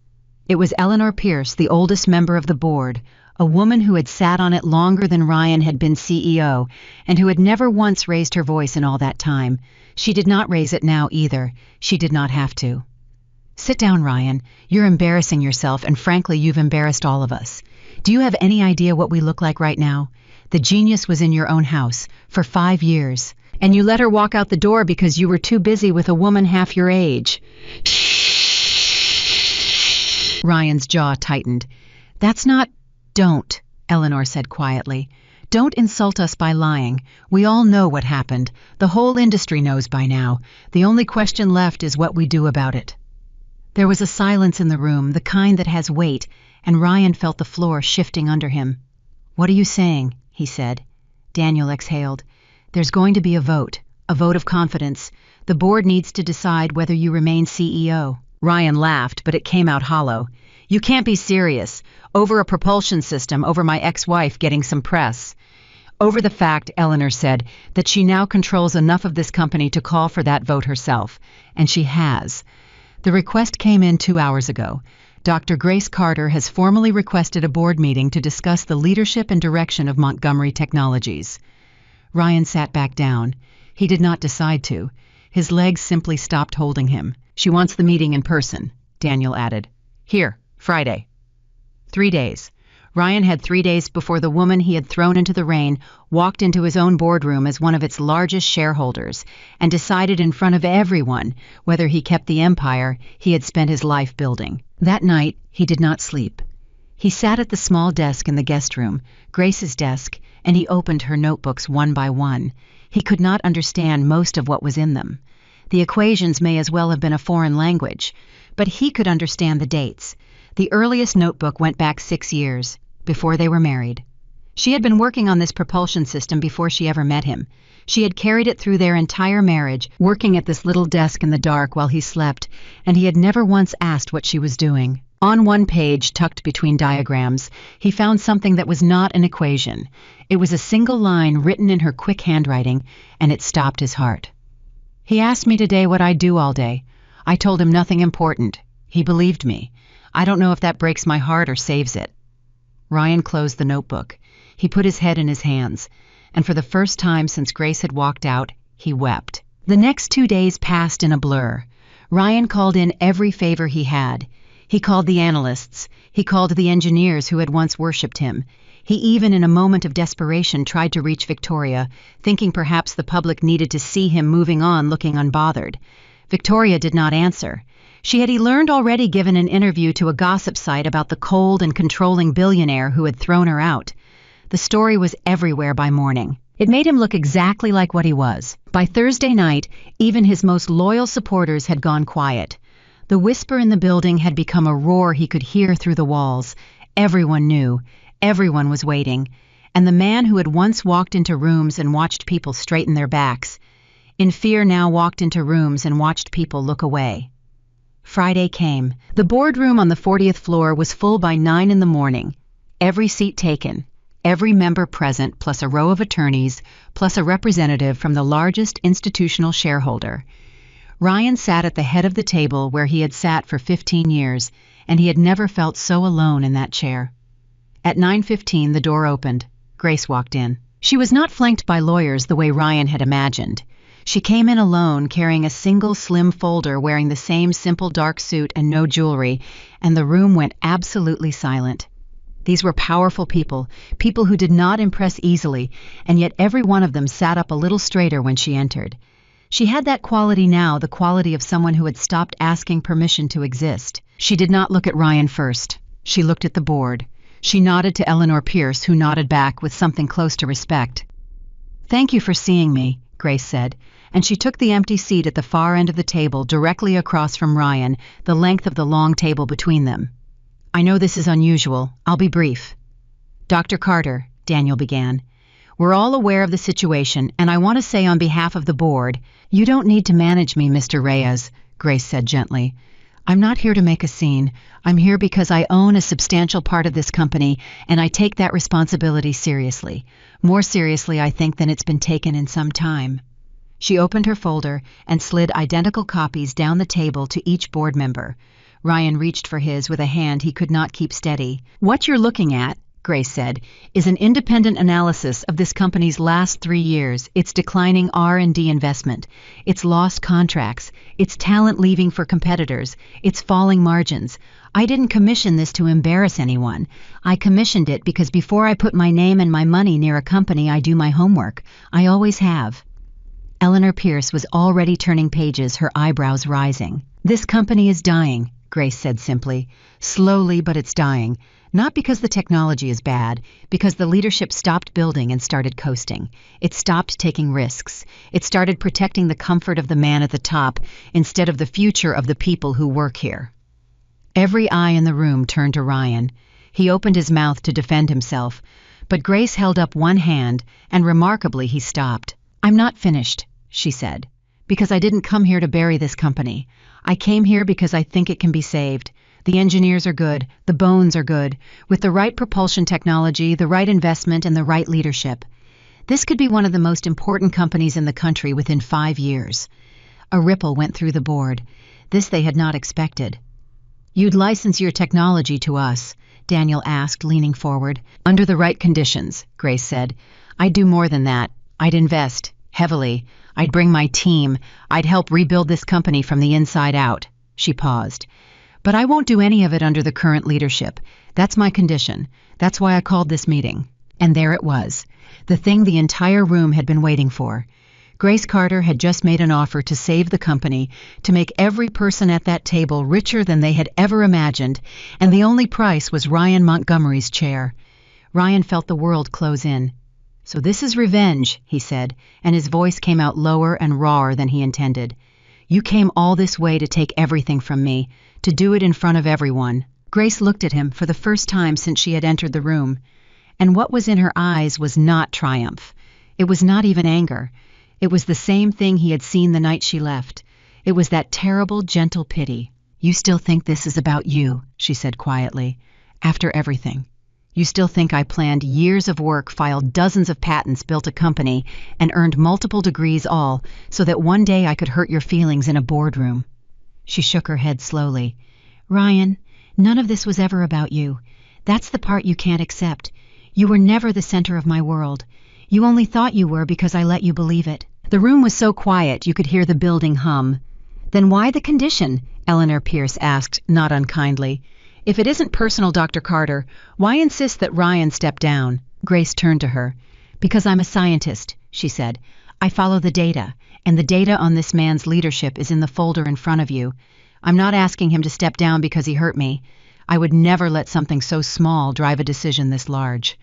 It was Eleanor Pierce, the oldest member of the board, a woman who had sat on it longer than Ryan had been CEO, and who had never once raised her voice in all that time. She did not raise it now either. She did not have to. "Sit down, Ryan. You're embarrassing yourself, and frankly, you've embarrassed all of us. Do you have any idea what we look like right now? The genius was in your own house for 5 years, and you let her walk out the door because you were too busy with a woman half your age." Ryan's jaw tightened. "That's not—" "Don't," Eleanor said quietly. "Don't insult us by lying. We all know what happened. The whole industry knows by now. The only question left is what we do about it." There was a silence in the room, the kind that has weight, and Ryan felt the floor shifting under him. "What are you saying?" he said. Daniel exhaled. "There's going to be a vote of confidence. The board needs to decide whether you remain CEO." Ryan laughed, but it came out hollow. "You can't be serious. Over a propulsion system, over my ex-wife getting some press." "Over the fact," Eleanor said, "that she now controls enough of this company to call for that vote herself. And she has. The request came in 2 hours ago. Dr. Grace Carter has formally requested a board meeting to discuss the leadership and direction of Montgomery Technologies." Ryan sat back down. He did not decide to. His legs simply stopped holding him. "She wants the meeting in person," Daniel added. "Here, Friday." 3 days. Ryan had 3 days before the woman he had thrown into the rain walked into his own boardroom as one of its largest shareholders and decided in front of everyone whether he kept the empire he had spent his life building. That night, he did not sleep. He sat at the small desk in the guest room, Grace's desk, and he opened her notebooks one by one. He could not understand most of what was in them. The equations may as well have been a foreign language, but he could understand the dates. The earliest notebook went back 6 years, before they were married. She had been working on this propulsion system before she ever met him. She had carried it through their entire marriage, working at this little desk in the dark while he slept, and he had never once asked what she was doing. On one page, tucked between diagrams, he found something that was not an equation. It was a single line written in her quick handwriting, and it stopped his heart. He asked me today what I'd do all day. I told him nothing important. He believed me. I don't know if that breaks my heart or saves it. Ryan closed the notebook. He put his head in his hands, and for the first time since Grace had walked out, he wept. The next 2 days passed in a blur. Ryan called in every favor he had. He called the analysts. He called the engineers who had once worshipped him. He even, in a moment of desperation, tried to reach Victoria, thinking perhaps the public needed to see him moving on looking unbothered. Victoria did not answer. She had, he learned, already given an interview to a gossip site about the cold and controlling billionaire who had thrown her out. The story was everywhere by morning. It made him look exactly like what he was. By Thursday night, even his most loyal supporters had gone quiet. The whisper in the building had become a roar he could hear through the walls. Everyone knew. Everyone was waiting. And the man who had once walked into rooms and watched people straighten their backs, in fear now walked into rooms and watched people look away. Friday came. The boardroom on the 40th floor was full by 9 in the morning. Every seat taken, every member present, plus a row of attorneys, plus a representative from the largest institutional shareholder. Ryan sat at the head of the table where he had sat for 15 years, and he had never felt so alone in that chair. At 9:15, the door opened. Grace walked in. She was not flanked by lawyers the way Ryan had imagined. She came in alone, carrying a single slim folder, wearing the same simple dark suit and no jewelry, and the room went absolutely silent. These were powerful people, people who did not impress easily, and yet every one of them sat up a little straighter when she entered. She had that quality now, the quality of someone who had stopped asking permission to exist. She did not look at Ryan first. She looked at the board. She nodded to Eleanor Pierce, who nodded back with something close to respect. "Thank you for seeing me," Grace said, and she took the empty seat at the far end of the table, directly across from Ryan, the length of the long table between them. "I know this is unusual. I'll be brief." "Dr. Carter," Daniel began, "we're all aware of the situation, and I want to say on behalf of the board—" "You don't need to manage me, Mr. Reyes," Grace said gently. "I'm not here to make a scene. I'm here because I own a substantial part of this company, and I take that responsibility seriously. More seriously, I think, than it's been taken in some time." She opened her folder and slid identical copies down the table to each board member. Ryan reached for his with a hand he could not keep steady. "What you're looking at," Grace said, "is an independent analysis of this company's last 3 years, its declining R&D investment, its lost contracts, its talent leaving for competitors, its falling margins. I didn't commission this to embarrass anyone. I commissioned it because before I put my name and my money near a company, I do my homework. I always have." Eleanor Pierce was already turning pages, her eyebrows rising. "This company is dying," Grace said simply. "Slowly, but it's dying. Not because the technology is bad, because the leadership stopped building and started coasting. It stopped taking risks. It started protecting the comfort of the man at the top instead of the future of the people who work here." Every eye in the room turned to Ryan. He opened his mouth to defend himself, but Grace held up one hand, and remarkably he stopped. "I'm not finished," she said, "because I didn't come here to bury this company. I came here because I think it can be saved. The engineers are good, the bones are good, with the right propulsion technology, the right investment, and the right leadership. This could be one of the most important companies in the country within 5 years." A ripple went through the board. This they had not expected. "You'd license your technology to us?" Daniel asked, leaning forward. "Under the right conditions," Grace said. "I'd do more than that. I'd invest, heavily. I'd bring my team. I'd help rebuild this company from the inside out." She paused. But I won't do any of it under the current leadership. That's my condition. That's why I called this meeting. And there it was, the thing the entire room had been waiting for. Grace Carter had just made an offer to save the company, to make every person at that table richer than they had ever imagined, and the only price was Ryan Montgomery's chair. Ryan felt the world close in. "So this is revenge," he said, and his voice came out lower and rawer than he intended. "You came all this way to take everything from me, to do it in front of everyone." Grace looked at him for the first time since she had entered the room, and what was in her eyes was not triumph. It was not even anger. It was the same thing he had seen the night she left. It was that terrible, gentle pity. "You still think this is about you," she said quietly, "after everything. You still think I planned years of work, filed dozens of patents, built a company, and earned multiple degrees all, so that one day I could hurt your feelings in a boardroom." She shook her head slowly. "Ryan, none of this was ever about you. That's the part you can't accept. You were never the center of my world. You only thought you were because I let you believe it." The room was so quiet you could hear the building hum. "Then why the condition?" Eleanor Pierce asked, not unkindly. "If it isn't personal, Dr. Carter, why insist that Ryan step down?" Grace turned to her. "Because I'm a scientist," she said. "I follow the data, and the data on this man's leadership is in the folder in front of you. I'm not asking him to step down because he hurt me. I would never let something so small drive a decision this large.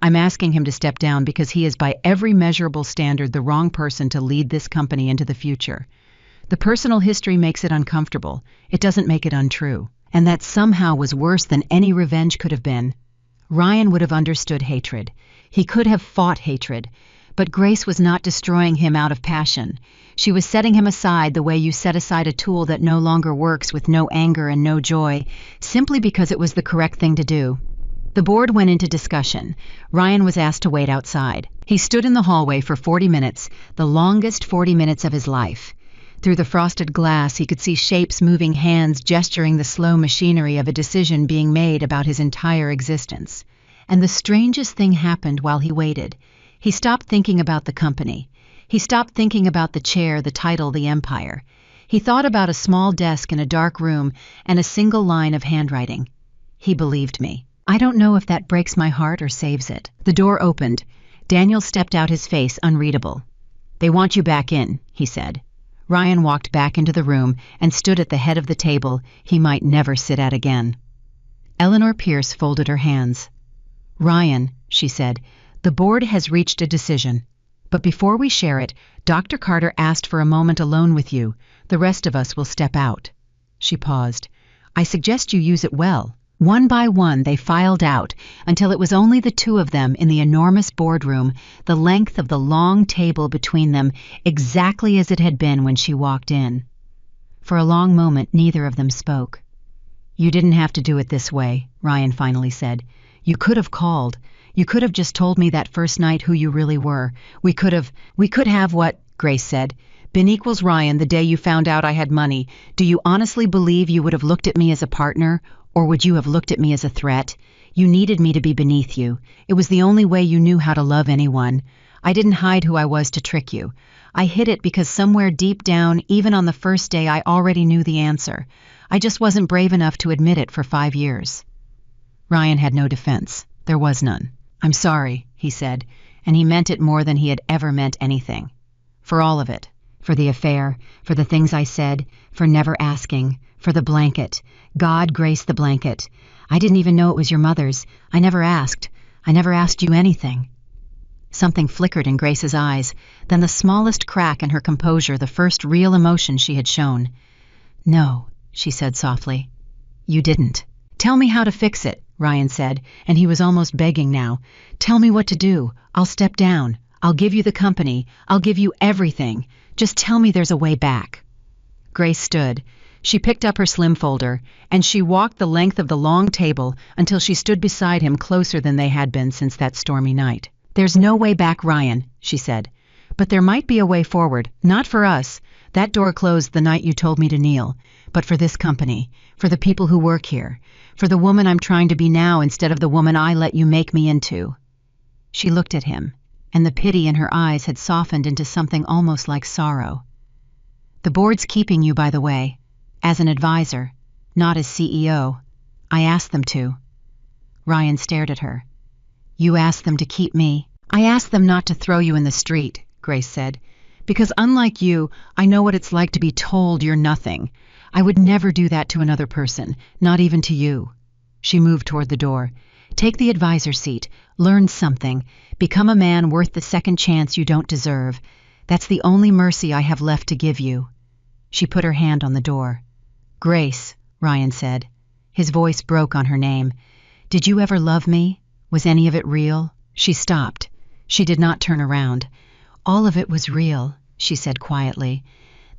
I'm asking him to step down because he is by every measurable standard the wrong person to lead this company into the future. The personal history makes it uncomfortable. It doesn't make it untrue. And that somehow was worse than any revenge could have been. Ryan would have understood hatred. He could have fought hatred. But Grace was not destroying him out of passion. She was setting him aside the way you set aside a tool that no longer works, with no anger and no joy, simply because it was the correct thing to do. The board went into discussion. Ryan was asked to wait outside. He stood in the hallway for 40 minutes, the longest 40 minutes of his life. Through the frosted glass, he could see shapes, moving hands, gesturing the slow machinery of a decision being made about his entire existence. And the strangest thing happened while he waited. He stopped thinking about the company. He stopped thinking about the chair, the title, the empire. He thought about a small desk in a dark room and a single line of handwriting. "He believed me." I don't know if that breaks my heart or saves it. The door opened. Daniel stepped out, his face unreadable. "They want you back in," he said. Ryan walked back into the room and stood at the head of the table he might never sit at again. Eleanor Pierce folded her hands. "Ryan," she said, "the board has reached a decision. But before we share it, Dr. Carter asked for a moment alone with you. The rest of us will step out." She paused. "I suggest you use it well." One by one they filed out, until it was only the two of them in the enormous boardroom, the length of the long table between them, exactly as it had been when she walked in. For a long moment neither of them spoke. "You didn't have to do it this way," Ryan finally said. "You could have called. You could have just told me that first night who you really were. We could have what?" Grace said. "Been equals Ryan the day you found out I had money. Do you honestly believe you would have looked at me as a partner? Or would you have looked at me as a threat? You needed me to be beneath you. It was the only way you knew how to love anyone. I didn't hide who I was to trick you. I hid it because somewhere deep down, even on the first day, I already knew the answer. I just wasn't brave enough to admit it for 5 years." Ryan had no defense. There was none. "I'm sorry," he said, and he meant it more than he had ever meant anything. "For all of it. For the affair, for the things I said, for never asking, for the blanket. God grace the blanket. I didn't even know it was your mother's. I never asked. I never asked you anything." Something flickered in Grace's eyes, then the smallest crack in her composure, the first real emotion she had shown. "No," she said softly. "You didn't." "Tell me how to fix it," Ryan said, and he was almost begging now. "Tell me what to do. I'll step down. I'll give you the company. I'll give you everything. Just tell me there's a way back." Grace stood. She picked up her slim folder, and she walked the length of the long table until she stood beside him, closer than they had been since that stormy night. "There's no way back, Ryan," she said. "But there might be a way forward. Not for us. That door closed the night you told me to kneel. But for this company, for the people who work here, for the woman I'm trying to be now instead of the woman I let you make me into." She looked at him, and the pity in her eyes had softened into something almost like sorrow. "The board's keeping you, by the way, as an advisor. Not as CEO. I asked them to. Ryan stared at her. You asked them to keep me? I asked them not to throw you in the street, Grace said. Because unlike you, I know what it's like to be told you're nothing. I would never do that to another person, not even to you. She moved toward the door. Take the advisor seat. Learn something. Become a man worth the second chance you don't deserve. That's the only mercy I have left to give you. She put her hand on the door. Grace, Ryan said. His voice broke on her name. Did you ever love me? Was any of it real? She stopped. She did not turn around. All of it was real, she said quietly.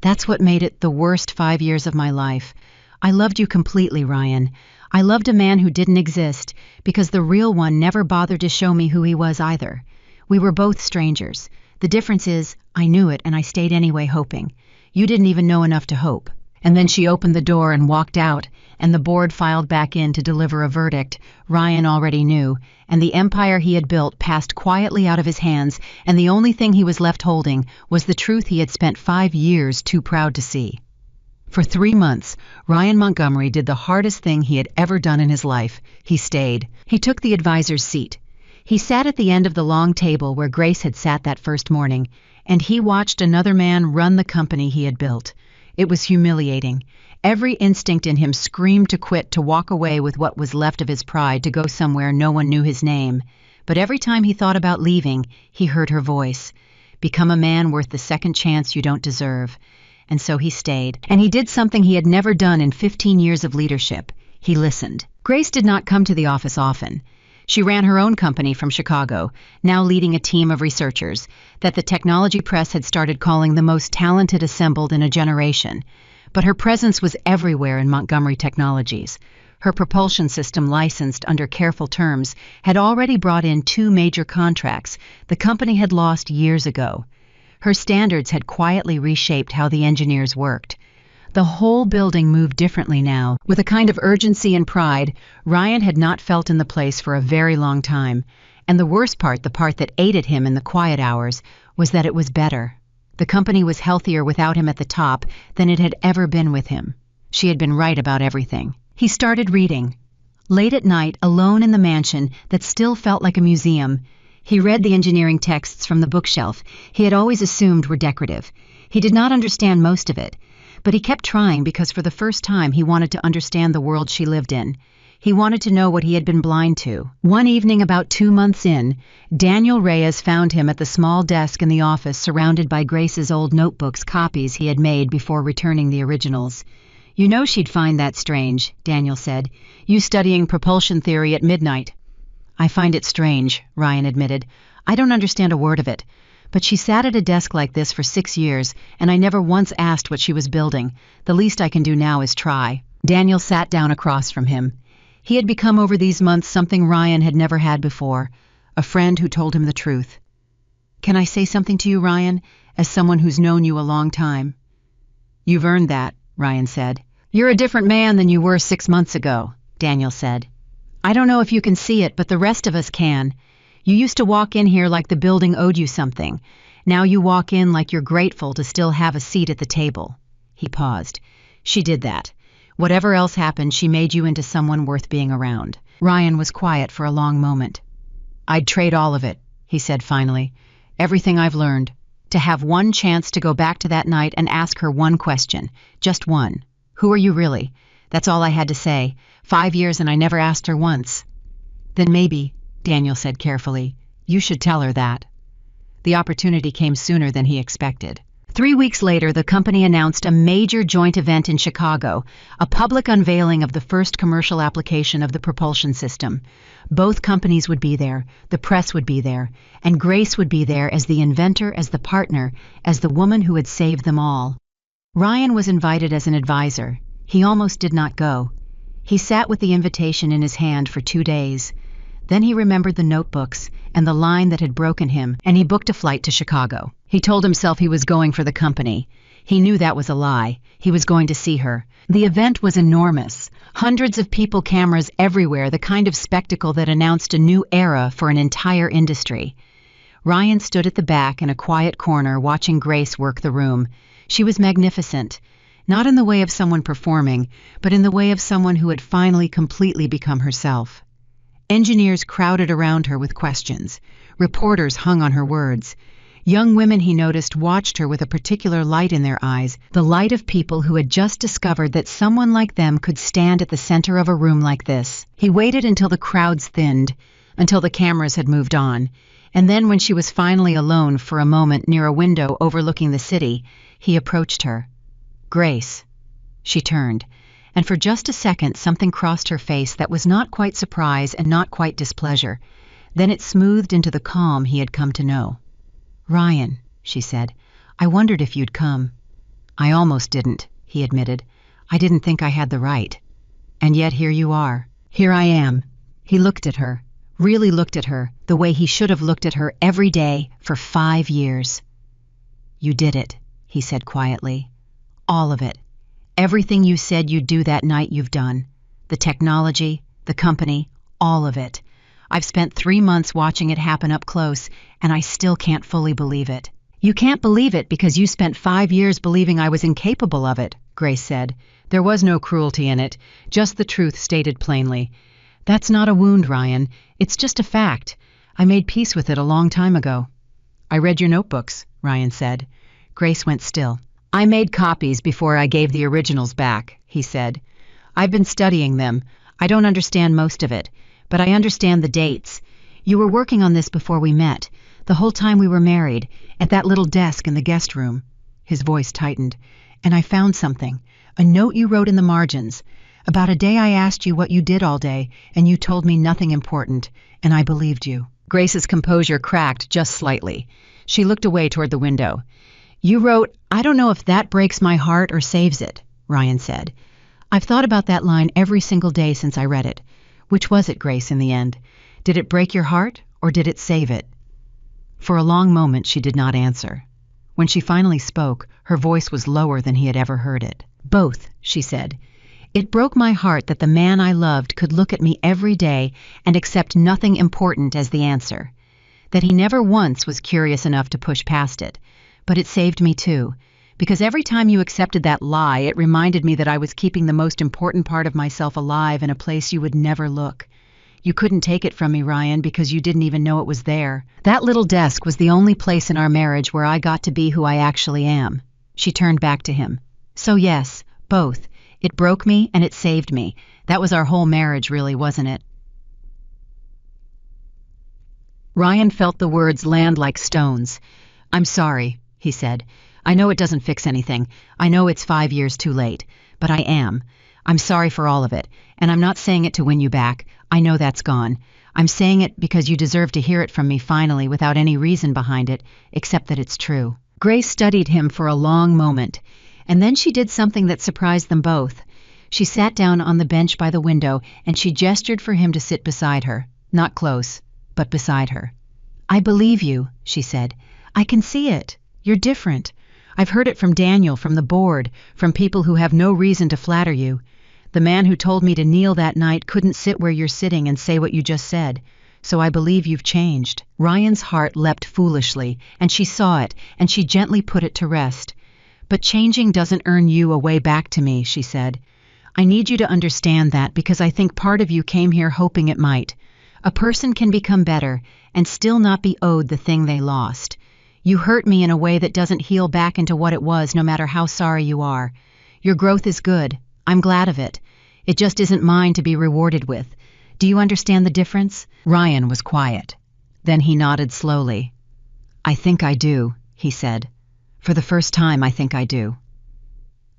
That's what made it the worst 5 years of my life. I loved you completely, Ryan. I loved a man who didn't exist, because the real one never bothered to show me who he was either. We were both strangers. The difference is, I knew it and I stayed anyway hoping. You didn't even know enough to hope. And then she opened the door and walked out, and the board filed back in to deliver a verdict Ryan already knew, and the empire he had built passed quietly out of his hands, and the only thing he was left holding was the truth he had spent 5 years too proud to see. For 3 months, Ryan Montgomery did the hardest thing he had ever done in his life. He stayed. He took the advisor's seat. He sat at the end of the long table where Grace had sat that first morning, and he watched another man run the company he had built. It was humiliating. Every instinct in him screamed to quit, to walk away with what was left of his pride, to go somewhere no one knew his name. But every time he thought about leaving, he heard her voice. Become a man worth the second chance you don't deserve. And so he stayed. And he did something he had never done in 15 years of leadership. He listened. Grace did not come to the office often. She ran her own company from Chicago, now leading a team of researchers that the technology press had started calling the most talented assembled in a generation. But her presence was everywhere in Montgomery Technologies. Her propulsion system, licensed under careful terms, had already brought in 2 major contracts the company had lost years ago. Her standards had quietly reshaped how the engineers worked. The whole building moved differently now, with a kind of urgency and pride Ryan had not felt in the place for a very long time. And the worst part, the part that ate at him in the quiet hours, was that it was better. The company was healthier without him at the top than it had ever been with him. She had been right about everything. He started reading. Late at night, alone in the mansion that still felt like a museum, he read the engineering texts from the bookshelf he had always assumed were decorative. He did not understand most of it, but he kept trying because for the first time he wanted to understand the world she lived in. He wanted to know what he had been blind to. One evening about 2 months in, Daniel Reyes found him at the small desk in the office surrounded by Grace's old notebooks, copies he had made before returning the originals. You know she'd find that strange, Daniel said. You studying propulsion theory at midnight. I find it strange, Ryan admitted. I don't understand a word of it. But she sat at a desk like this for 6 years, and I never once asked what she was building. The least I can do now is try. Daniel sat down across from him. He had become over these months something Ryan had never had before, a friend who told him the truth. Can I say something to you, Ryan, as someone who's known you a long time? You've earned that, Ryan said. You're a different man than you were 6 months ago, Daniel said. I don't know if you can see it, but the rest of us can. You used to walk in here like the building owed you something. Now you walk in like you're grateful to still have a seat at the table. He paused. She did that. Whatever else happened, she made you into someone worth being around. Ryan was quiet for a long moment. I'd trade all of it, he said finally. Everything I've learned. To have one chance to go back to that night and ask her one question. Just one. Who are you really? That's all I had to say. 5 years and I never asked her once. Then maybe, Daniel said carefully, you should tell her that. The opportunity came sooner than he expected. 3 weeks later, the company announced a major joint event in Chicago, a public unveiling of the first commercial application of the propulsion system. Both companies would be there, the press would be there, and Grace would be there as the inventor, as the partner, as the woman who had saved them all. Ryan was invited as an advisor. He almost did not go. He sat with the invitation in his hand for 2 days. Then he remembered the notebooks and the line that had broken him, and he booked a flight to Chicago. He told himself he was going for the company. He knew that was a lie. He was going to see her. The event was enormous. Hundreds of people, cameras everywhere, the kind of spectacle that announced a new era for an entire industry. Ryan stood at the back in a quiet corner watching Grace work the room. She was magnificent. not in the way of someone performing, but in the way of someone who had finally completely become herself. Engineers crowded around her with questions. Reporters hung on her words. Young women, he noticed, watched her with a particular light in their eyes, the light of people who had just discovered that someone like them could stand at the center of a room like this. He waited until the crowds thinned, until the cameras had moved on, and then when she was finally alone for a moment near a window overlooking the city, he approached her. "Grace." She turned, and for just a second something crossed her face that was not quite surprise and not quite displeasure. Then it smoothed into the calm he had come to know. "Ryan," she said, "I wondered if you'd come." "I almost didn't," he admitted. "I didn't think I had the right. And yet here you are. Here I am." He looked at her, really looked at her, the way he should have looked at her every day for 5 years. "You did it," he said quietly. "All of it. Everything you said you'd do that night you've done. The technology, the company, all of it. I've spent 3 months watching it happen up close, and I still can't fully believe it." "You can't believe it because you spent 5 years believing I was incapable of it," Grace said. There was no cruelty in it, just the truth stated plainly. "That's not a wound, Ryan. It's just a fact. I made peace with it a long time ago." "I read your notebooks," Ryan said. Grace went still. "I made copies before I gave the originals back," he said. "I've been studying them. I don't understand most of it, but I understand the dates. You were working on this before we met, the whole time we were married, at that little desk in the guest room." His voice tightened. "And I found something, a note you wrote in the margins. About a day I asked you what you did all day, and you told me nothing important, and I believed you." Grace's composure cracked just slightly. She looked away toward the window. "You wrote, 'I don't know if that breaks my heart or saves it,'" Ryan said. "I've thought about that line every single day since I read it. Which was it, Grace, in the end? Did it break your heart, or did it save it?" For a long moment she did not answer. When she finally spoke, her voice was lower than he had ever heard it. "Both," she said. "It broke my heart that the man I loved could look at me every day and accept nothing important as the answer. That he never once was curious enough to push past it. But it saved me too, because every time you accepted that lie, it reminded me that I was keeping the most important part of myself alive in a place you would never look. You couldn't take it from me, Ryan, because you didn't even know it was there. That little desk was the only place in our marriage where I got to be who I actually am." She turned back to him. "So yes, both. It broke me and it saved me. That was our whole marriage, really, wasn't it?" Ryan felt the words land like stones. "I'm sorry," he said. "I know it doesn't fix anything. I know it's 5 years too late. But I am. I'm sorry for all of it. And I'm not saying it to win you back. I know that's gone. I'm saying it because you deserve to hear it from me finally without any reason behind it, except that it's true." Grace studied him for a long moment, and then she did something that surprised them both. She sat down on the bench by the window and she gestured for him to sit beside her. Not close, but beside her. "I believe you," she said. "I can see it. You're different. I've heard it from Daniel, from the board, from people who have no reason to flatter you. The man who told me to kneel that night couldn't sit where you're sitting and say what you just said. So I believe you've changed." Ryan's heart leapt foolishly, and she saw it, and she gently put it to rest. "But changing doesn't earn you a way back to me," she said. "I need you to understand that because I think part of you came here hoping it might. A person can become better and still not be owed the thing they lost. You hurt me in a way that doesn't heal back into what it was, no matter how sorry you are. Your growth is good. I'm glad of it. It just isn't mine to be rewarded with. Do you understand the difference?" Ryan was quiet. Then he nodded slowly. "I think I do," he said. "For the first time, I think I do."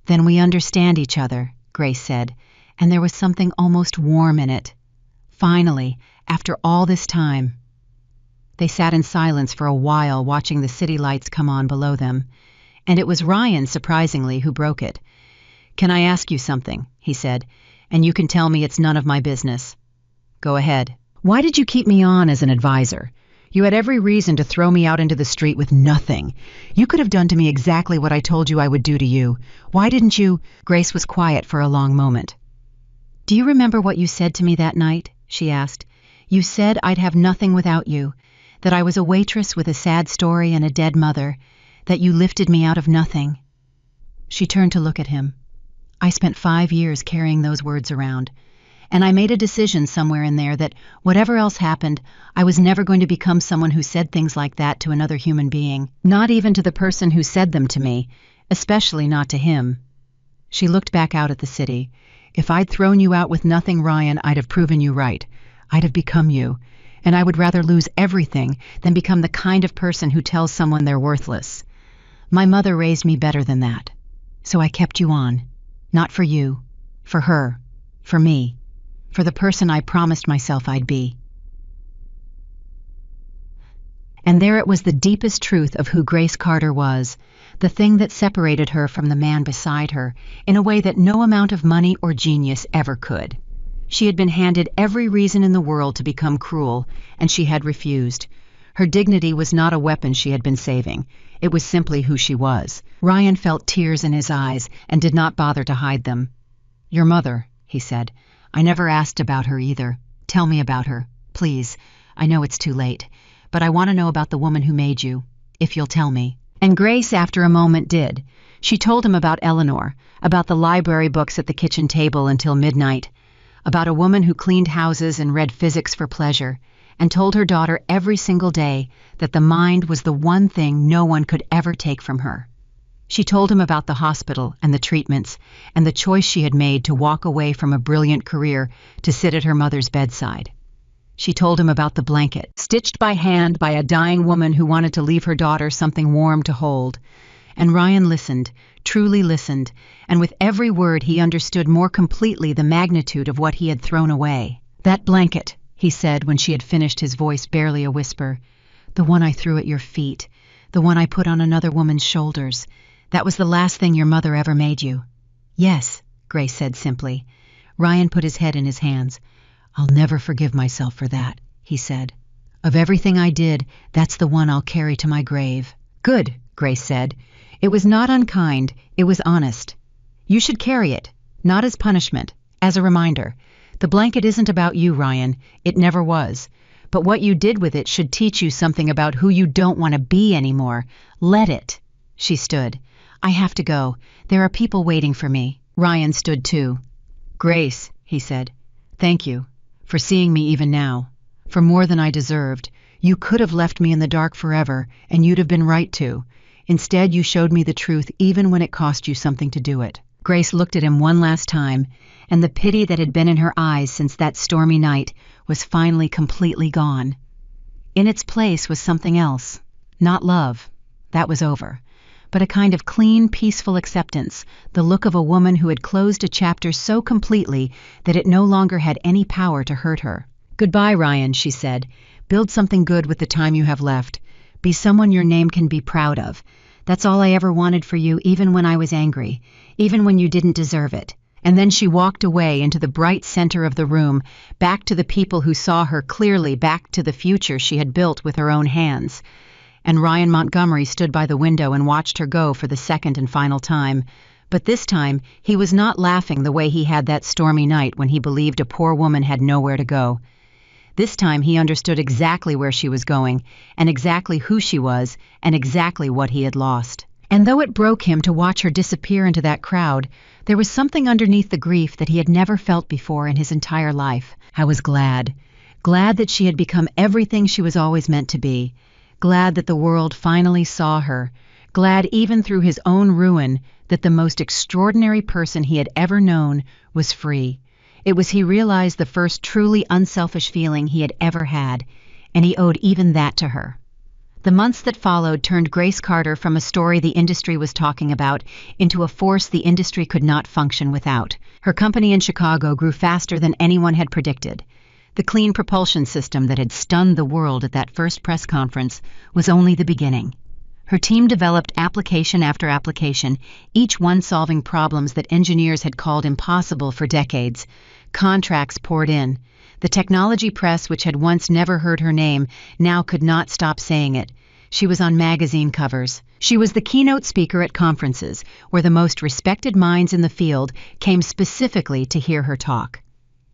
"Then we understand each other," Grace said, and there was something almost warm in it. Finally, after all this time. They sat in silence for a while, watching the city lights come on below them. And it was Ryan, surprisingly, who broke it. "Can I ask you something?" he said. "And you can tell me it's none of my business." "Go ahead." "Why did you keep me on as an advisor? You had every reason to throw me out into the street with nothing. You could have done to me exactly what I told you I would do to you. Why didn't you?" Grace was quiet for a long moment. "Do you remember what you said to me that night?" she asked. "You said I'd have nothing without you, that I was a waitress with a sad story and a dead mother, that you lifted me out of nothing." She turned to look at him. I spent 5 years carrying those words around, and I made a decision somewhere in there that whatever else happened, I was never going to become someone who said things like that to another human being, not even to the person who said them to me, especially not to him. She looked back out at the city. If I'd thrown you out with nothing, Ryan, I'd have proven you right. I'd have become you, and I would rather lose everything than become the kind of person who tells someone they're worthless. My mother raised me better than that, so I kept you on. Not for you, for her, for me, for the person I promised myself I'd be. And there it was, the deepest truth of who Grace Carter was, the thing that separated her from the man beside her in a way that no amount of money or genius ever could. She had been handed every reason in the world to become cruel, and she had refused. Her dignity was not a weapon she had been saving. It was simply who she was. Ryan felt tears in his eyes and did not bother to hide them. "Your mother," he said. "I never asked about her either. Tell me about her, please. I know it's too late, but I want to know about the woman who made you, if you'll tell me." And Grace, after a moment, did. She told him about Eleanor, about the library books at the kitchen table until midnight, about a woman who cleaned houses and read physics for pleasure, and told her daughter every single day that the mind was the one thing no one could ever take from her. She told him about the hospital and the treatments and the choice she had made to walk away from a brilliant career to sit at her mother's bedside. She told him about the blanket, stitched by hand by a dying woman who wanted to leave her daughter something warm to hold. And Ryan listened, truly listened, and with every word he understood more completely the magnitude of what he had thrown away. "That blanket," he said when she had finished, his voice barely a whisper. "The one I threw at your feet, the one I put on another woman's shoulders. That was the last thing your mother ever made you." "Yes," Grace said simply. Ryan put his head in his hands. "I'll never forgive myself for that," he said. "Of everything I did, that's the one I'll carry to my grave." "Good," Grace said. It was not unkind, it was honest. "You should carry it, not as punishment, as a reminder. The blanket isn't about you, Ryan. It never was. But what you did with it should teach you something about who you don't want to be anymore. Let it." She stood. "I have to go. There are people waiting for me." Ryan stood too. "Grace," he said, "thank you for seeing me even now, for more than I deserved. You could have left me in the dark forever, and you'd have been right to. Instead, you showed me the truth even when it cost you something to do it." Grace looked at him one last time, and the pity that had been in her eyes since that stormy night was finally completely gone. In its place was something else. Not love. That was over. But a kind of clean, peaceful acceptance, the look of a woman who had closed a chapter so completely that it no longer had any power to hurt her. "Goodbye, Ryan," she said. "Build something good with the time you have left. Be someone your name can be proud of. That's all I ever wanted for you, even when I was angry, even when you didn't deserve it." And then she walked away into the bright center of the room, back to the people who saw her clearly, back to the future she had built with her own hands. And Ryan Montgomery stood by the window and watched her go for the second and final time. But this time, he was not laughing the way he had that stormy night when he believed a poor woman had nowhere to go. This time he understood exactly where she was going, and exactly who she was, and exactly what he had lost. And though it broke him to watch her disappear into that crowd, there was something underneath the grief that he had never felt before in his entire life. I was glad. Glad that she had become everything she was always meant to be. Glad that the world finally saw her. Glad, even through his own ruin, that the most extraordinary person he had ever known was free. It was, he realized, the first truly unselfish feeling he had ever had, and he owed even that to her. The months that followed turned Grace Carter from a story the industry was talking about into a force the industry could not function without. Her company in Chicago grew faster than anyone had predicted. The clean propulsion system that had stunned the world at that first press conference was only the beginning. Her team developed application after application, each one solving problems that engineers had called impossible for decades. Contracts poured in. The technology press, which had once never heard her name, now could not stop saying it. She was on magazine covers. She was the keynote speaker at conferences, where the most respected minds in the field came specifically to hear her talk.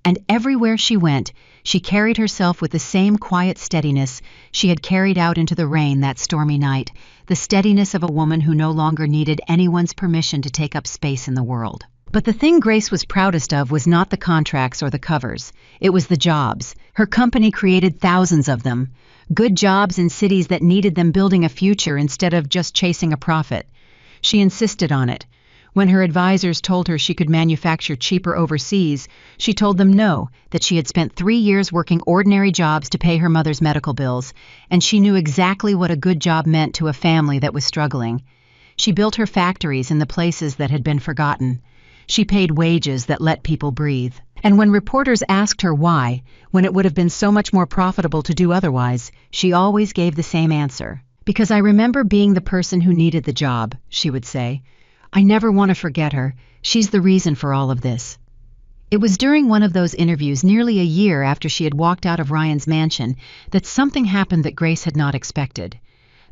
And everywhere she went, she carried herself with the same quiet steadiness she had carried out into the rain that stormy night, the steadiness of a woman who no longer needed anyone's permission to take up space in the world. But the thing Grace was proudest of was not the contracts or the covers. It was the jobs. Her company created thousands of them. Good jobs in cities that needed them building a future instead of just chasing a profit. She insisted on it. When her advisors told her she could manufacture cheaper overseas, she told them no, that she had spent 3 years working ordinary jobs to pay her mother's medical bills, and she knew exactly what a good job meant to a family that was struggling. She built her factories in the places that had been forgotten. She paid wages that let people breathe. And when reporters asked her why, when it would have been so much more profitable to do otherwise, she always gave the same answer. "Because I remember being the person who needed the job," she would say. "I never want to forget her. She's the reason for all of this." It was during one of those interviews nearly a year after she had walked out of Ryan's mansion that something happened that Grace had not expected.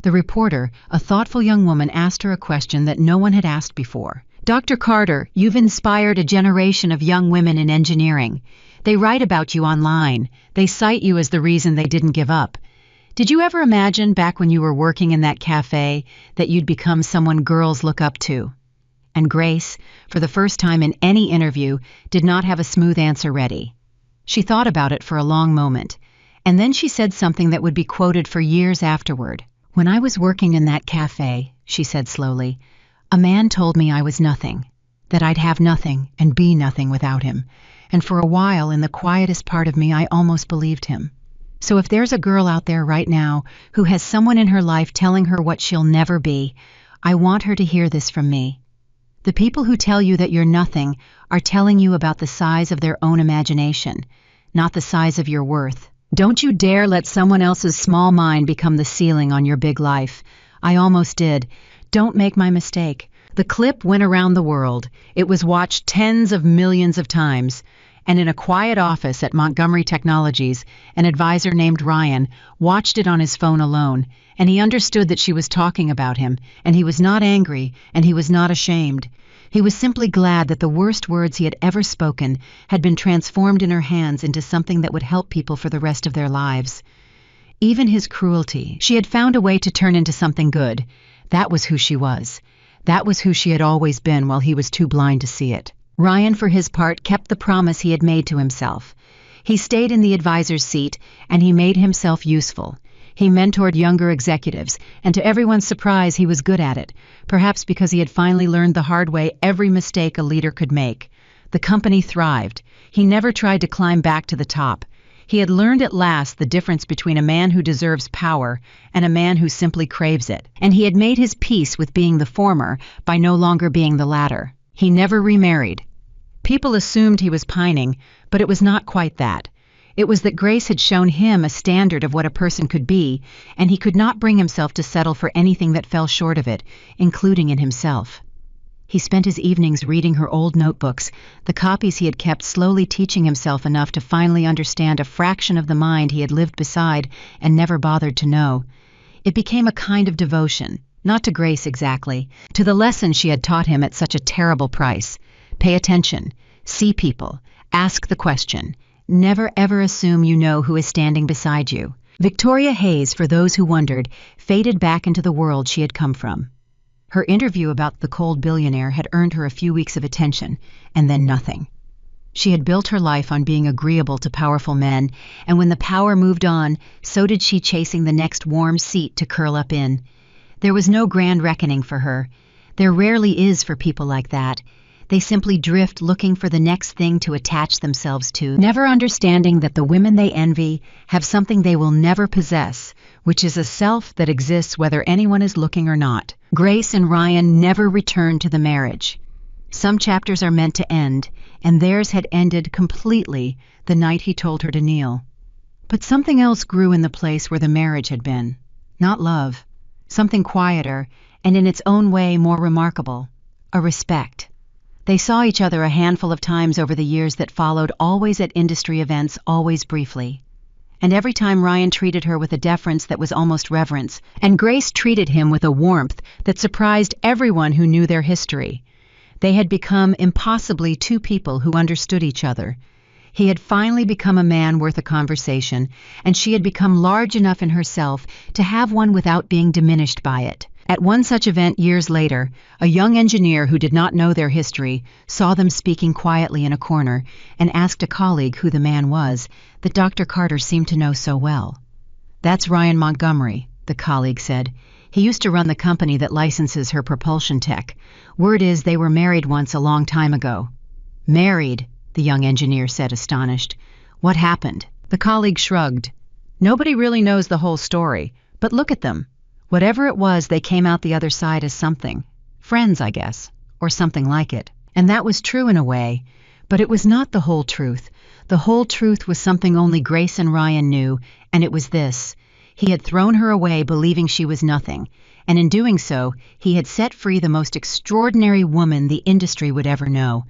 The reporter, a thoughtful young woman, asked her a question that no one had asked before. "Dr. Carter, you've inspired a generation of young women in engineering. They write about you online. They cite you as the reason they didn't give up. Did you ever imagine back when you were working in that cafe that you'd become someone girls look up to?" And Grace, for the first time in any interview, did not have a smooth answer ready. She thought about it for a long moment, and then she said something that would be quoted for years afterward. "When I was working in that cafe," she said slowly, "a man told me I was nothing, that I'd have nothing and be nothing without him, and for a while in the quietest part of me I almost believed him. So if there's a girl out there right now who has someone in her life telling her what she'll never be, I want her to hear this from me. The people who tell you that you're nothing are telling you about the size of their own imagination, not the size of your worth. Don't you dare let someone else's small mind become the ceiling on your big life. I almost did. Don't make my mistake." The clip went around the world. It was watched tens of millions of times. And in a quiet office at Montgomery Technologies, an advisor named Ryan watched it on his phone alone, and he understood that she was talking about him, and he was not angry, and he was not ashamed. He was simply glad that the worst words he had ever spoken had been transformed in her hands into something that would help people for the rest of their lives. Even his cruelty, she had found a way to turn into something good. That was who she was. That was who she had always been while he was too blind to see it. Ryan, for his part, kept the promise he had made to himself. He stayed in the advisor's seat, and he made himself useful. He mentored younger executives, and to everyone's surprise, he was good at it, perhaps because he had finally learned the hard way every mistake a leader could make. The company thrived. He never tried to climb back to the top. He had learned at last the difference between a man who deserves power and a man who simply craves it, and he had made his peace with being the former by no longer being the latter. He never remarried. People assumed he was pining, but it was not quite that. It was that Grace had shown him a standard of what a person could be, and he could not bring himself to settle for anything that fell short of it, including in himself. He spent his evenings reading her old notebooks, the copies he had kept, slowly teaching himself enough to finally understand a fraction of the mind he had lived beside and never bothered to know. It became a kind of devotion, not to Grace exactly, to the lesson she had taught him at such a terrible price. Pay attention, see people, ask the question. Never ever assume you know who is standing beside you. Victoria Hayes, for those who wondered, faded back into the world she had come from. Her interview about the cold billionaire had earned her a few weeks of attention, and then nothing. She had built her life on being agreeable to powerful men, and when the power moved on, so did she, chasing the next warm seat to curl up in. There was no grand reckoning for her. There rarely is for people like that. They simply drift looking for the next thing to attach themselves to, never understanding that the women they envy have something they will never possess, which is a self that exists whether anyone is looking or not. Grace and Ryan never returned to the marriage. Some chapters are meant to end, and theirs had ended completely the night he told her to kneel. But something else grew in the place where the marriage had been. Not love. Something quieter, and in its own way more remarkable. A respect. They saw each other a handful of times over the years that followed, always at industry events, always briefly. And every time Ryan treated her with a deference that was almost reverence, and Grace treated him with a warmth that surprised everyone who knew their history. They had become impossibly two people who understood each other. He had finally become a man worth a conversation, and she had become large enough in herself to have one without being diminished by it. At one such event years later, a young engineer who did not know their history saw them speaking quietly in a corner and asked a colleague who the man was that Dr. Carter seemed to know so well. "That's Ryan Montgomery," the colleague said. "He used to run the company that licenses her propulsion tech. Word is they were married once a long time ago." "Married?" the young engineer said, astonished. "What happened?" The colleague shrugged. "Nobody really knows the whole story, but look at them. Whatever it was, they came out the other side as something. Friends, I guess, or something like it." And that was true in a way, but it was not the whole truth. The whole truth was something only Grace and Ryan knew, and it was this. He had thrown her away believing she was nothing, and in doing so, he had set free the most extraordinary woman the industry would ever know.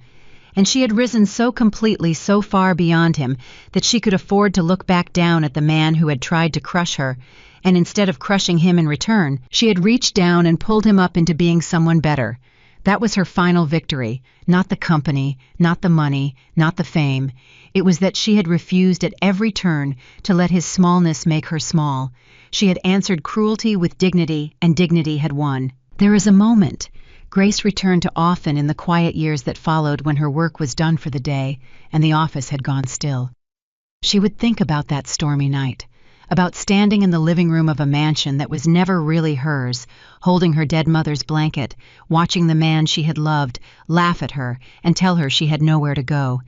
And she had risen so completely, so far beyond him, that she could afford to look back down at the man who had tried to crush her, and instead of crushing him in return, she had reached down and pulled him up into being someone better. That was her final victory, not the company, not the money, not the fame. It was that she had refused at every turn to let his smallness make her small. She had answered cruelty with dignity, and dignity had won. There is a moment. Grace returned to often in the quiet years that followed when her work was done for the day and the office had gone still. She would think about that stormy night, about standing in the living room of a mansion that was never really hers, holding her dead mother's blanket, watching the man she had loved laugh at her and tell her she had nowhere to go.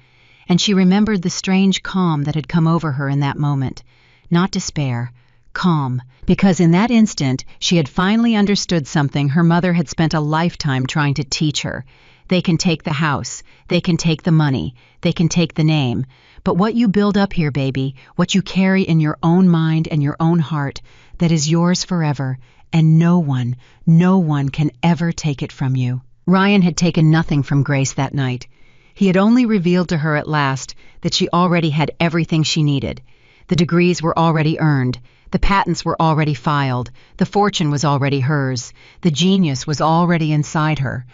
And she remembered the strange calm that had come over her in that moment. Not despair, calm, because in that instant she had finally understood something her mother had spent a lifetime trying to teach her. They can take the house, they can take the money, they can take the name, but what you build up here, baby, what you carry in your own mind and your own heart, that is yours forever, and no one can ever take it from you. Ryan had taken nothing from Grace that night. He had only revealed to her at last that she already had everything she needed. The degrees were already earned. The patents were already filed. The fortune was already hers. The genius was already inside her.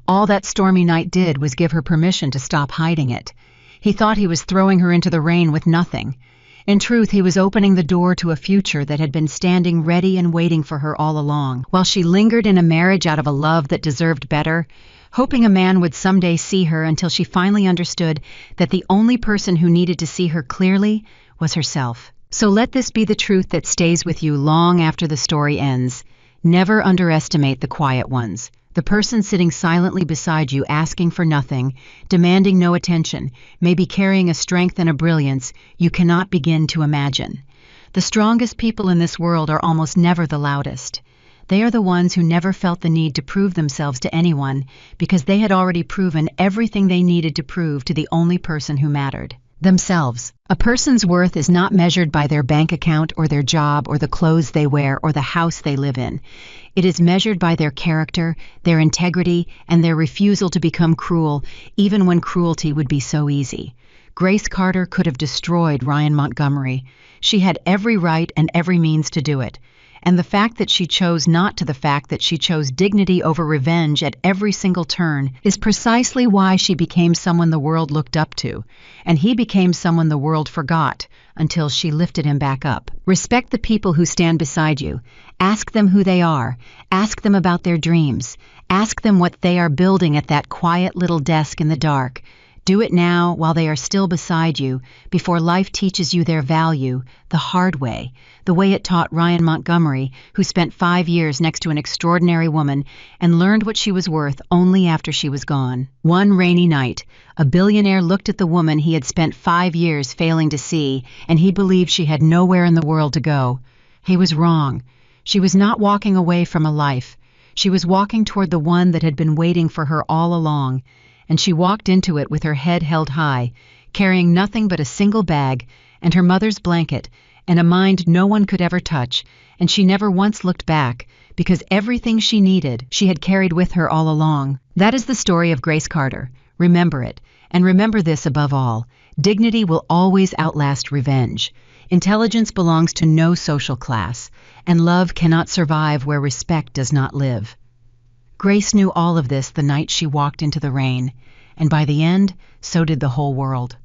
All that stormy night did was give her permission to stop hiding it. He thought he was throwing her into the rain with nothing. In truth, he was opening the door to a future that had been standing ready and waiting for her all along, while she lingered in a marriage out of a love that deserved better, hoping a man would someday see her until she finally understood that the only person who needed to see her clearly was herself. So let this be the truth that stays with you long after the story ends. Never underestimate the quiet ones. The person sitting silently beside you asking for nothing, demanding no attention, maybe carrying a strength and a brilliance you cannot begin to imagine. The strongest people in this world are almost never the loudest. They are the ones who never felt the need to prove themselves to anyone because they had already proven everything they needed to prove to the only person who mattered. Themselves. A person's worth is not measured by their bank account or their job or the clothes they wear or the house they live in. It is measured by their character, their integrity, and their refusal to become cruel, even when cruelty would be so easy. Grace Carter could have destroyed Ryan Montgomery. She had every right and every means to do it. And the fact that she chose not to, the fact that she chose dignity over revenge at every single turn, is precisely why she became someone the world looked up to, and he became someone the world forgot until she lifted him back up. Respect the people who stand beside you. Ask them who they are. Ask them about their dreams. Ask them what they are building at that quiet little desk in the dark. Do it now while they are still beside you, before life teaches you their value, the hard way, the way it taught Ryan Montgomery, who spent 5 years next to an extraordinary woman and learned what she was worth only after she was gone. One rainy night, a billionaire looked at the woman he had spent 5 years failing to see, and he believed she had nowhere in the world to go. He was wrong. She was not walking away from a life. She was walking toward the one that had been waiting for her all along. And she walked into it with her head held high, carrying nothing but a single bag and her mother's blanket and a mind no one could ever touch, and she never once looked back, because everything she needed she had carried with her all along. That is the story of Grace Carter. Remember it, and remember this above all: dignity will always outlast revenge. Intelligence belongs to no social class, and love cannot survive where respect does not live. Grace knew all of this the night she walked into the rain, and by the end, so did the whole world.